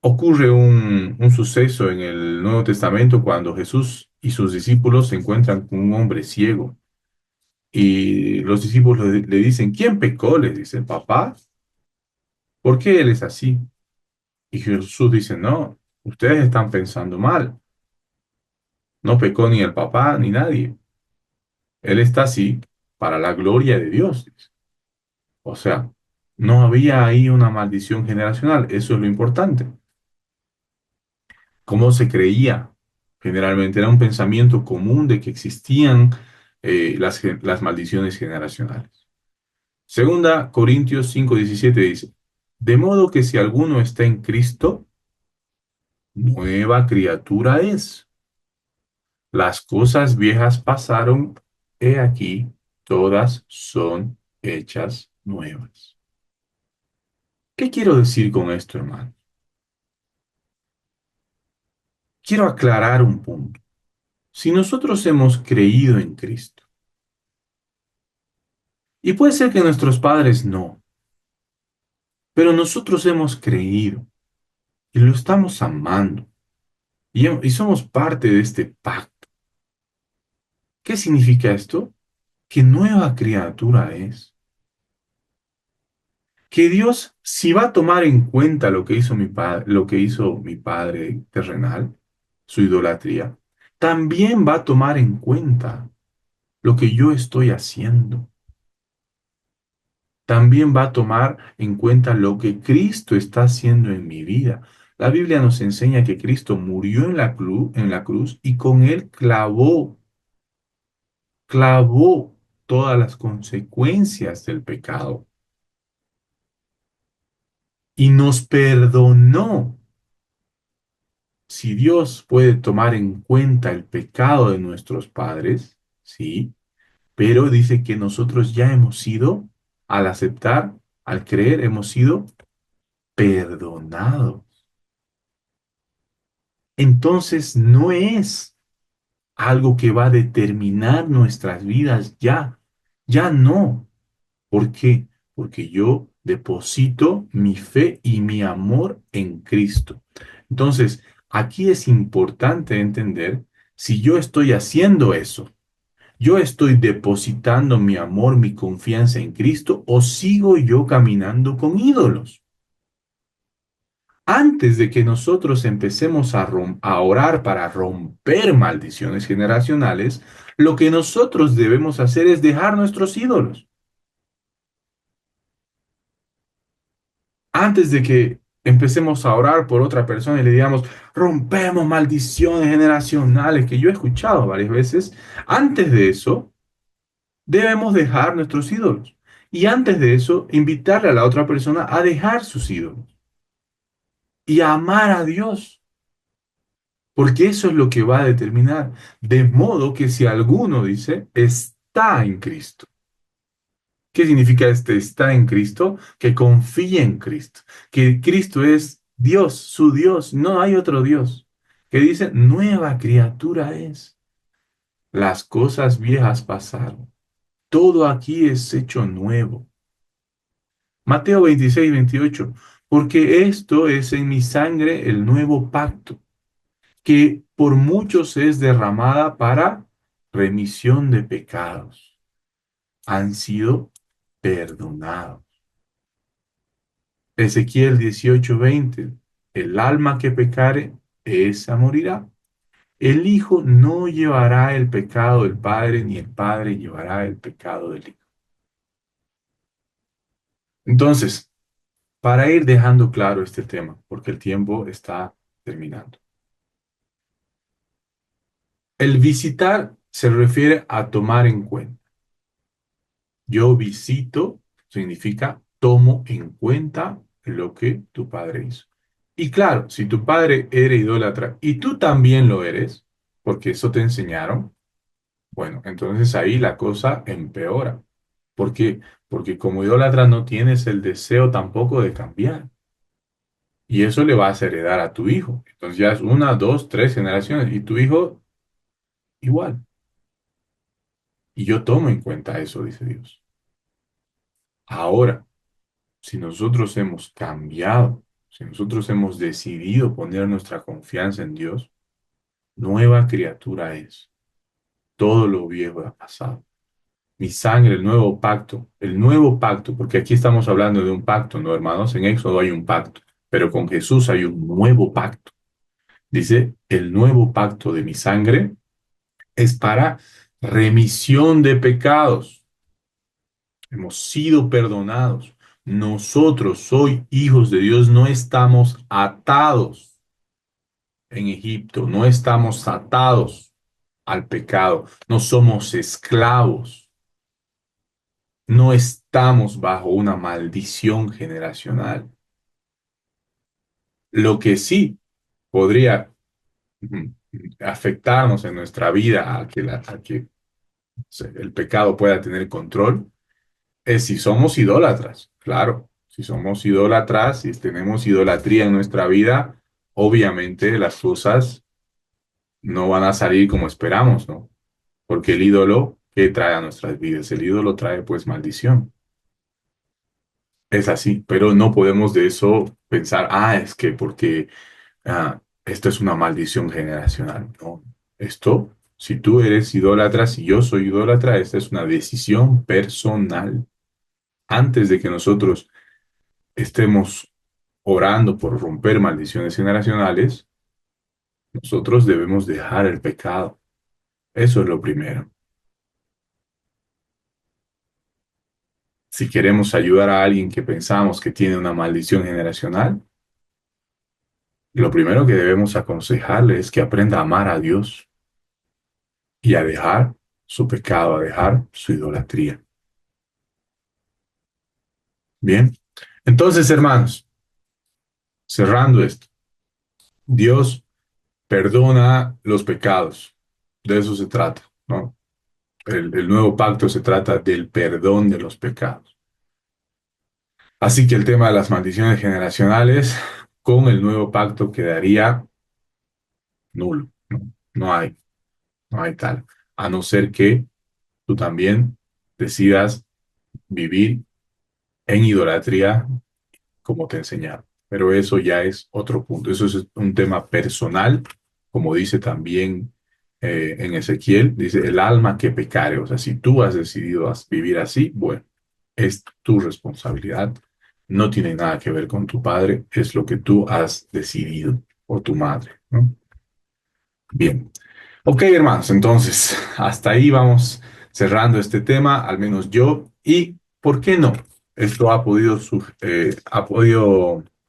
Ocurre un suceso en el Nuevo Testamento cuando Jesús y sus discípulos se encuentran con un hombre ciego y los discípulos le dicen, ¿quién pecó? Les dice el papá. ¿Por qué él es así? Y Jesús dice, no, ustedes están pensando mal. No pecó ni el papá ni nadie. Él está así para la gloria de Dios. Dice. O sea, no había ahí una maldición generacional. Eso es lo importante. ¿Cómo se creía? Generalmente era un pensamiento común de que existían las maldiciones generacionales. Segunda Corintios 5:17 dice, de modo que si alguno está en Cristo, nueva criatura es. Las cosas viejas pasaron, he aquí, todas son hechas nuevas. ¿Qué quiero decir con esto, hermano? Quiero aclarar un punto. Si nosotros hemos creído en Cristo, y puede ser que nuestros padres no, pero nosotros hemos creído y lo estamos amando y somos parte de este pacto. ¿Qué significa esto? Que nueva criatura es. Que Dios, si va a tomar en cuenta lo que hizo lo que hizo mi padre terrenal, su idolatría, también va a tomar en cuenta lo que yo estoy haciendo. También va a tomar en cuenta lo que Cristo está haciendo en mi vida. La Biblia nos enseña que Cristo murió en la cruz y con él clavó todas las consecuencias del pecado y nos perdonó. Si Dios puede tomar en cuenta el pecado de nuestros padres, sí, pero dice que nosotros ya hemos sido, al aceptar, al creer, hemos sido perdonados. Entonces no es algo que va a determinar nuestras vidas ya, ya no. ¿Por qué? Porque yo deposito mi fe y mi amor en Cristo. Entonces, aquí es importante entender si yo estoy haciendo eso. ¿Yo estoy depositando mi amor, mi confianza en Cristo o sigo yo caminando con ídolos? Antes de que nosotros empecemos a orar para romper maldiciones generacionales, lo que nosotros debemos hacer es dejar nuestros ídolos. Antes de que empecemos a orar por otra persona y le digamos, rompemos maldiciones generacionales, que yo he escuchado varias veces, antes de eso, debemos dejar nuestros ídolos. Y antes de eso, invitarle a la otra persona a dejar sus ídolos y a amar a Dios, porque eso es lo que va a determinar. De modo que si alguno dice, está en Cristo. ¿Qué significa este está en Cristo? Que confía en Cristo, que Cristo es Dios, su Dios, no hay otro Dios. Que dice, nueva criatura es. Las cosas viejas pasaron. Todo aquí es hecho nuevo. Mateo 26, 28. Porque esto es en mi sangre el nuevo pacto, que por muchos es derramada para remisión de pecados. Han sido perdonados. Ezequiel 18:20. El alma que pecare, esa morirá. El hijo no llevará el pecado del padre, ni el padre llevará el pecado del hijo. Entonces, para ir dejando claro este tema, porque el tiempo está terminando. El visitar se refiere a tomar en cuenta. Yo visito significa tomo en cuenta lo que tu padre hizo. Y claro, si tu padre era idólatra y tú también lo eres, porque eso te enseñaron, bueno, entonces ahí la cosa empeora. ¿Por qué? Porque como idólatra no tienes el deseo tampoco de cambiar. Y eso le vas a heredar a tu hijo. Entonces ya es una, dos, tres generaciones. Y tu hijo igual. Y yo tomo en cuenta eso, dice Dios. Ahora, si nosotros hemos cambiado, si nosotros hemos decidido poner nuestra confianza en Dios, nueva criatura es. Todo lo viejo ha pasado. Mi sangre, el nuevo pacto, porque aquí estamos hablando de un pacto, ¿no, hermanos? En Éxodo hay un pacto, pero con Jesús hay un nuevo pacto. Dice, el nuevo pacto de mi sangre es para remisión de pecados. Hemos sido perdonados. Nosotros, hoy hijos de Dios, no estamos atados en Egipto, no estamos atados al pecado, no somos esclavos, no estamos bajo una maldición generacional. Lo que sí podría afectarnos en nuestra vida a que el pecado pueda tener control es si somos idólatras, claro. Si somos idólatras, si tenemos idolatría en nuestra vida, obviamente las cosas no van a salir como esperamos, ¿no? Porque el ídolo, ¿qué trae a nuestras vidas? El ídolo trae pues maldición. Es así, pero no podemos de eso pensar, es que porque esto es una maldición generacional. No, esto, si tú eres idólatra, si yo soy idólatra, esta es una decisión personal. Antes de que nosotros estemos orando por romper maldiciones generacionales, Nosotros debemos dejar el pecado. Eso es lo primero. Si queremos ayudar a alguien que pensamos que tiene una maldición generacional, lo primero que debemos aconsejarle es que aprenda a amar a Dios y a dejar su pecado, a dejar su idolatría. Bien, entonces, hermanos, cerrando esto, Dios perdona los pecados. De eso se trata, ¿no? El nuevo pacto se trata del perdón de los pecados. Así que el tema de las maldiciones generacionales con el nuevo pacto quedaría nulo, ¿no? No hay, no hay tal. A no ser que tú también decidas vivir en idolatría como te enseñaron. Pero eso ya es otro punto. Eso es un tema personal, como dice también en Ezequiel, dice el alma que pecare. O sea, si tú has decidido vivir así, bueno, es tu responsabilidad. No tiene nada que ver con tu padre, es lo que tú has decidido, o tu madre, ¿no? Bien. Ok, hermanos, entonces hasta ahí vamos cerrando este tema, al menos yo. ¿Y por qué no? Esto ha podido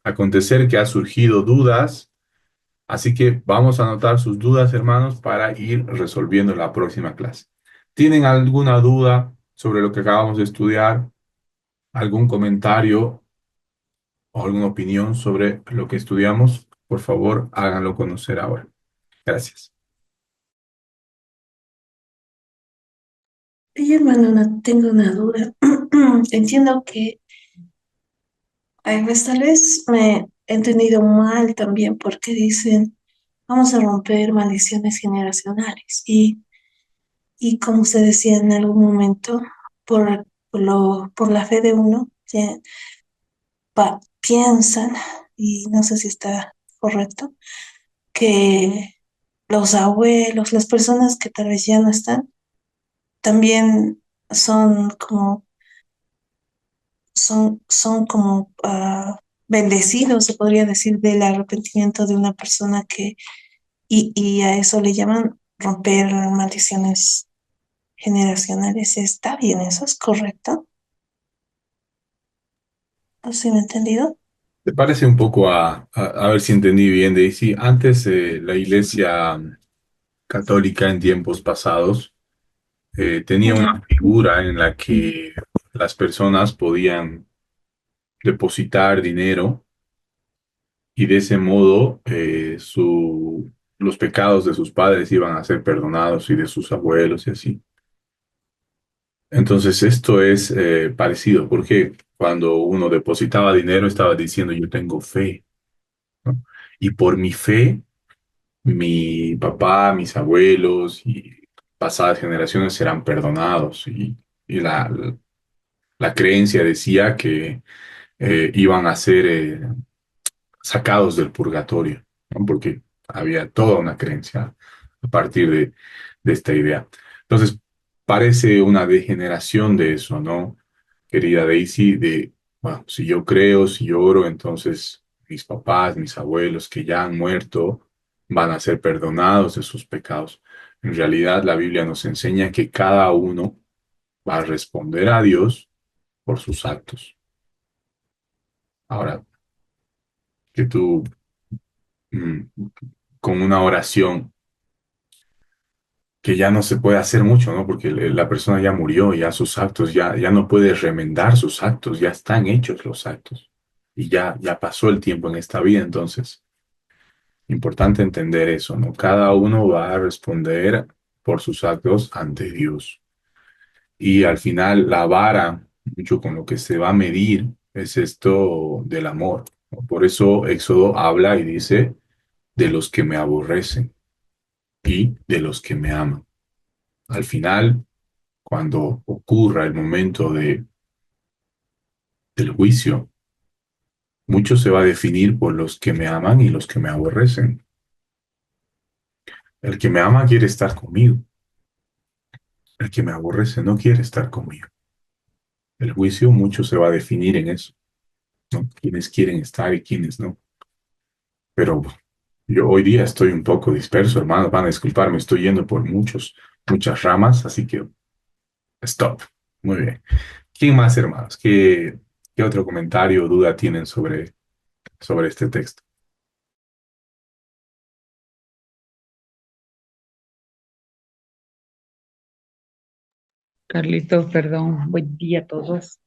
acontecer que ha surgido dudas, así que vamos a anotar sus dudas, hermanos, para ir resolviendo la próxima clase. ¿Tienen alguna duda sobre lo que acabamos de estudiar? ¿Algún comentario o alguna opinión sobre lo que estudiamos? Por favor, háganlo conocer ahora. Gracias. Y hermano, tengo una duda. Entiendo que tal vez me he entendido mal también porque dicen, vamos a romper maldiciones generacionales. Y como se decía en algún momento, por la fe de uno, piensan, y no sé si está correcto, que los abuelos, las personas que tal vez ya no están, también son como, son como bendecidos, se podría decir, del arrepentimiento de una persona y a eso le llaman romper maldiciones generacionales. ¿Está bien eso? ¿Es correcto? ¿No se me ha entendido? ¿Te parece un poco a ver si entendí bien, Daisy? Antes la Iglesia católica en tiempos pasados tenía una Ya. figura en la que las personas podían depositar dinero y de ese modo los pecados de sus padres iban a ser perdonados y de sus abuelos y así. Entonces esto es parecido porque cuando uno depositaba dinero estaba diciendo yo tengo fe, ¿no? Y por mi fe mi papá, mis abuelos y pasadas generaciones serán perdonados. Y la creencia decía que iban a ser sacados del purgatorio, ¿no? Porque había toda una creencia a partir de esta idea. Entonces, parece una degeneración de eso, ¿no? Querida Daisy, de, bueno, si yo creo, si yo oro, entonces mis papás, mis abuelos que ya han muerto van a ser perdonados de sus pecados. En realidad, la Biblia nos enseña que cada uno va a responder a Dios por sus actos. Ahora, que tú mm, con una oración que ya no se puede hacer mucho, ¿no? Porque la persona ya murió, ya sus actos, ya no puede remendar sus actos, ya están hechos los actos. Y ya pasó el tiempo en esta vida, entonces, importante entender eso, ¿no? Cada uno va a responder por sus actos ante Dios. Y al final, la vara, mucho con lo que se va a medir, es esto del amor, ¿no? Por eso Éxodo habla y dice, de los que me aborrecen y de los que me aman. Al final, cuando ocurra el momento del juicio, mucho se va a definir por los que me aman y los que me aborrecen. El que me ama quiere estar conmigo. El que me aborrece no quiere estar conmigo. El juicio mucho se va a definir en eso, ¿no? Quiénes quieren estar y quiénes no. Pero Yo hoy día estoy un poco disperso, hermanos. Van a disculpar, me estoy yendo por muchas ramas, así que stop. Muy bien. ¿Quién más, hermanos? ¿Qué otro comentario o duda tienen sobre este texto? Carlitos, perdón, buen día a todos.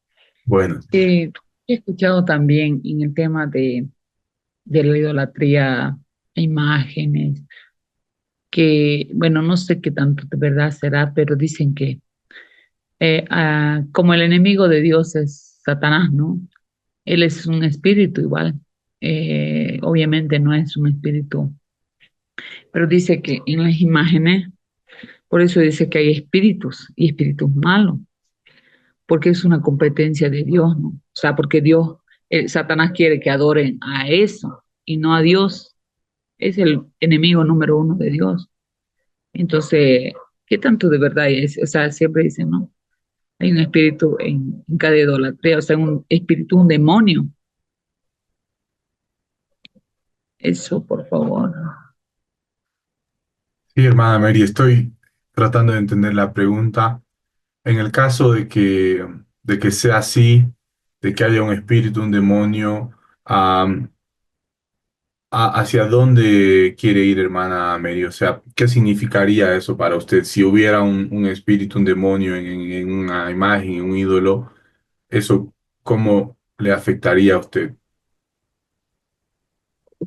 Bueno, He escuchado también en el tema de la idolatría a imágenes, que, bueno, no sé qué tanto de verdad será, pero dicen que como el enemigo de Dios es Satanás, ¿no? Él es un espíritu igual. Obviamente no es un espíritu, pero dice que en las imágenes, por eso dice que hay espíritus y espíritus malos, porque es una competencia de Dios, ¿no? O sea, porque Dios, Satanás quiere que adoren a eso y no a Dios. Es el enemigo número uno de Dios. Entonces, ¿qué tanto de verdad es? O sea, siempre dicen, ¿no? Hay un espíritu en cada idolatría, o sea, un espíritu, un demonio. Eso, por favor. sí, hermana Mary, estoy tratando de entender la pregunta. En el caso de que sea así, de que haya un espíritu, un demonio, am, ¿hacia dónde quiere ir, hermana Mary? O sea, ¿qué significaría eso para usted? Si hubiera un espíritu, un demonio en una imagen, en un ídolo, ¿eso cómo le afectaría a usted?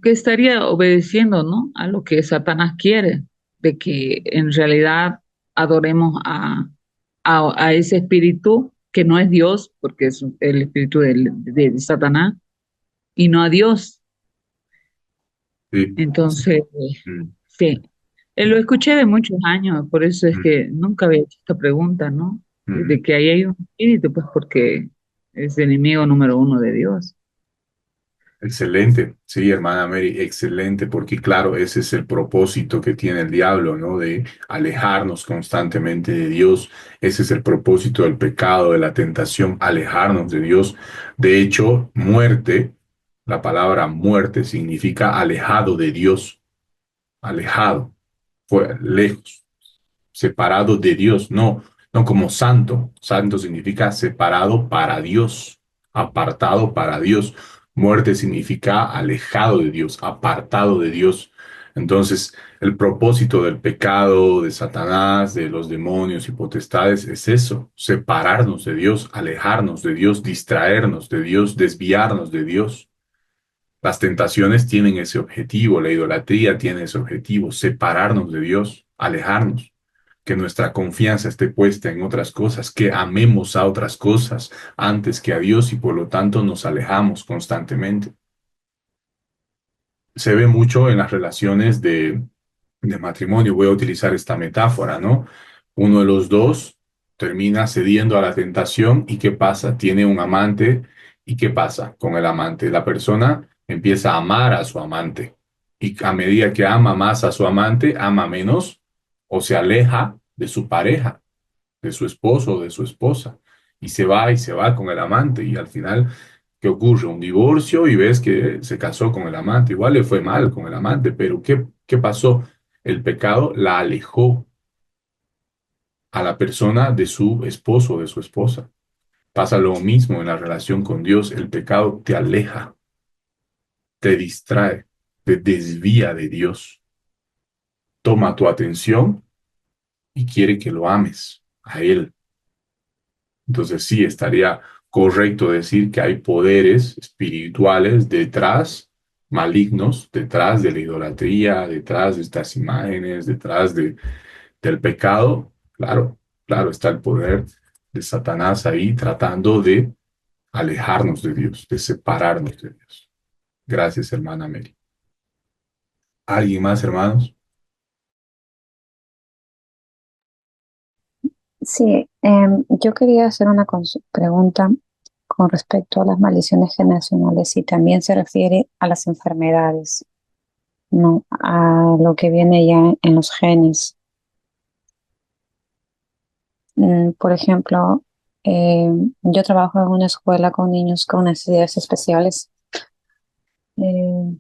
Que estaría obedeciendo, ¿no? A lo que Satanás quiere, de que en realidad adoremos a ese espíritu que no es Dios, porque es el espíritu de Satanás, y no a Dios. Sí. Entonces, Mm, sí, lo escuché de muchos años, por eso es mm, que nunca había hecho esta pregunta, ¿no? mm. De que ahí hay un espíritu, pues porque es enemigo número uno de Dios. Excelente, sí, hermana Mary, excelente, porque claro, ese es el propósito que tiene el diablo, ¿no? De alejarnos constantemente de Dios. Ese es el propósito del pecado, de la tentación, alejarnos de Dios. De hecho, muerte, la palabra muerte significa alejado de Dios, alejado, fue lejos, separado de Dios, no como santo. Santo significa separado para Dios, apartado para Dios. Muerte significa alejado de Dios, apartado de Dios. Entonces, el propósito del pecado, de Satanás, de los demonios y potestades es eso, separarnos de Dios, alejarnos de Dios, distraernos de Dios, desviarnos de Dios. Las tentaciones tienen ese objetivo, la idolatría tiene ese objetivo, separarnos de Dios, alejarnos, que nuestra confianza esté puesta en otras cosas, que amemos a otras cosas antes que a Dios y por lo tanto nos alejamos constantemente. Se ve mucho en las relaciones de matrimonio. Voy a utilizar esta metáfora, ¿no? Uno de los dos termina cediendo a la tentación y ¿qué pasa? Tiene un amante y ¿qué pasa con el amante? La persona empieza a amar a su amante y a medida que ama más a su amante, ama menos o se aleja de su pareja, de su esposo o de su esposa y se va con el amante y al final, ¿qué ocurre? Un divorcio y ves que se casó con el amante. Igual le fue mal con el amante, pero ¿qué pasó? El pecado la alejó a la persona de su esposo o de su esposa. Pasa lo mismo en la relación con Dios. El pecado te aleja, te distrae, te desvía de Dios. Toma tu atención y quiere que lo ames a Él. Entonces sí, estaría correcto decir que hay poderes espirituales detrás, malignos, detrás de la idolatría, detrás de estas imágenes, del pecado. Claro, claro, está el poder de Satanás ahí tratando de alejarnos de Dios, de separarnos de Dios. Gracias, hermana Mary. ¿Alguien más, hermanos? Sí, yo quería hacer una pregunta con respecto a las maldiciones generacionales y también se refiere a las enfermedades, no a lo que viene ya en los genes. Por ejemplo, eh, yo trabajo en una escuela con niños con necesidades especiales, eh,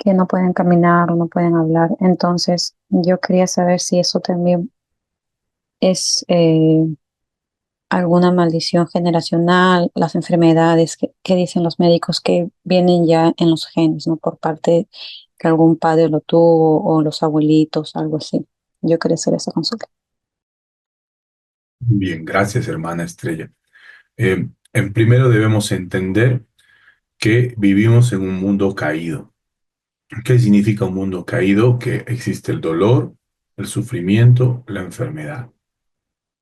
que no pueden caminar o no pueden hablar. Entonces, yo quería saber si eso también es alguna maldición generacional, las enfermedades que dicen los médicos que vienen ya en los genes, ¿no? Por parte que algún padre lo tuvo o los abuelitos, algo así. Yo quería hacer esa consulta. Bien, gracias, hermana Estrella. En primero debemos entender que vivimos en un mundo caído. ¿Qué significa un mundo caído? Que existe el dolor, el sufrimiento, la enfermedad.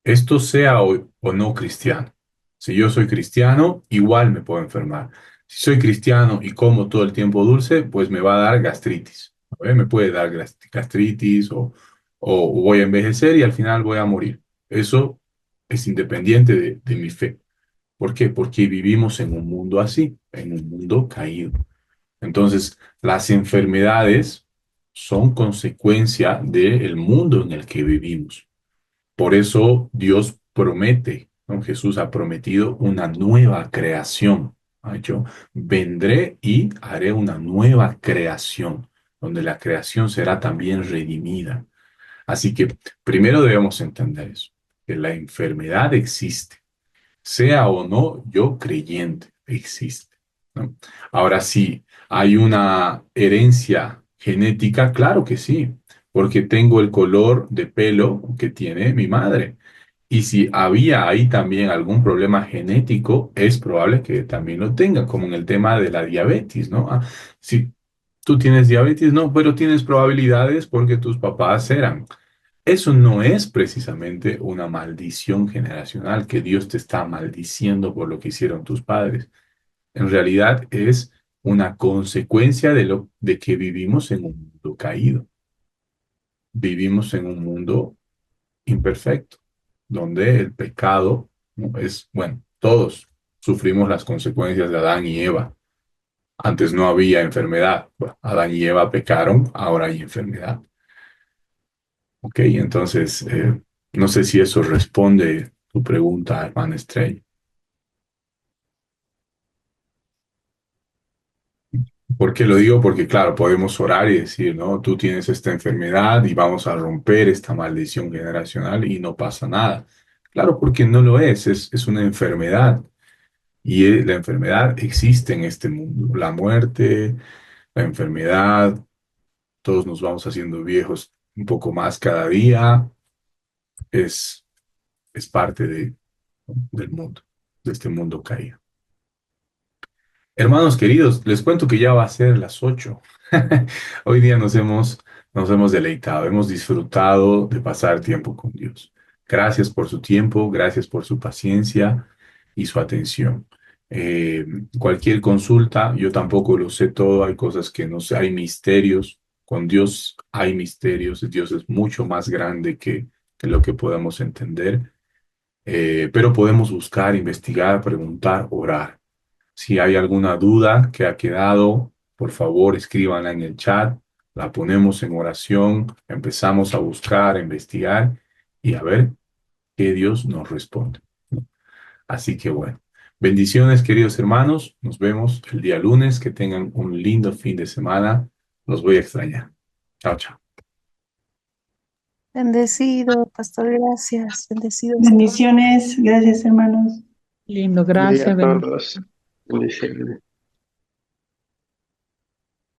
Esto sea o no cristiano. Si yo soy cristiano, igual me puedo enfermar. Si soy cristiano y como todo el tiempo dulce, pues me va a dar gastritis. ¿Ve? Me puede dar gastritis o voy a envejecer y al final voy a morir. Eso es independiente de mi fe. ¿Por qué? Porque vivimos en un mundo así, en un mundo caído. Entonces, las enfermedades son consecuencia del mundo en el que vivimos. Por eso Dios promete, ¿no? Jesús ha prometido una nueva creación. Ha dicho, vendré y haré una nueva creación, donde la creación será también redimida. Así que primero debemos entender eso, que la enfermedad existe, sea o no yo creyente, existe, ¿no? Ahora sí, ¿hay una herencia genética? Claro que sí, porque tengo el color de pelo que tiene mi madre. Y si había ahí también algún problema genético, es probable que también lo tenga, como en el tema de la diabetes, ¿no? Si tú tienes diabetes, no, pero tienes probabilidades porque tus papás eran. Eso no es precisamente una maldición generacional, que Dios te está maldiciendo por lo que hicieron tus padres. En realidad es una consecuencia de que vivimos en un mundo caído. Vivimos en un mundo imperfecto, donde el pecado, ¿no? Bueno, todos sufrimos las consecuencias de Adán y Eva. Antes no había enfermedad. Bueno, Adán y Eva pecaron, ahora hay enfermedad. Ok, entonces, no sé si eso responde tu pregunta, hermana Estrella. ¿Por qué lo digo? Porque, claro, podemos orar y decir, no, tú tienes esta enfermedad y vamos a romper esta maldición generacional y no pasa nada. Claro, porque no lo es una enfermedad. Y la enfermedad existe en este mundo. La muerte, la enfermedad, todos nos vamos haciendo viejos un poco más cada día. Es, es parte del mundo, de este mundo caído. Hermanos queridos, les cuento que ya va a ser las 8. Hoy día nos hemos deleitado, hemos disfrutado de pasar tiempo con Dios. Gracias por su tiempo, gracias por su paciencia y su atención. Eh, Cualquier consulta, yo tampoco lo sé todo, hay cosas que no sé, hay misterios. Con Dios hay misterios, Dios es mucho más grande que lo que podemos entender. Pero podemos buscar, investigar, preguntar, orar. Si hay alguna duda que ha quedado, por favor, escríbanla en el chat, la ponemos en oración, empezamos a buscar, a investigar y a ver qué Dios nos responde. Así que bueno, bendiciones, queridos hermanos. Nos vemos el día lunes. Que tengan un lindo fin de semana. Los voy a extrañar. Chao, chao. Bendecido, pastor, gracias. Bendecidos. Bendiciones, gracias hermanos. Lindo, Buen día a gracias. todos. Bendiciones.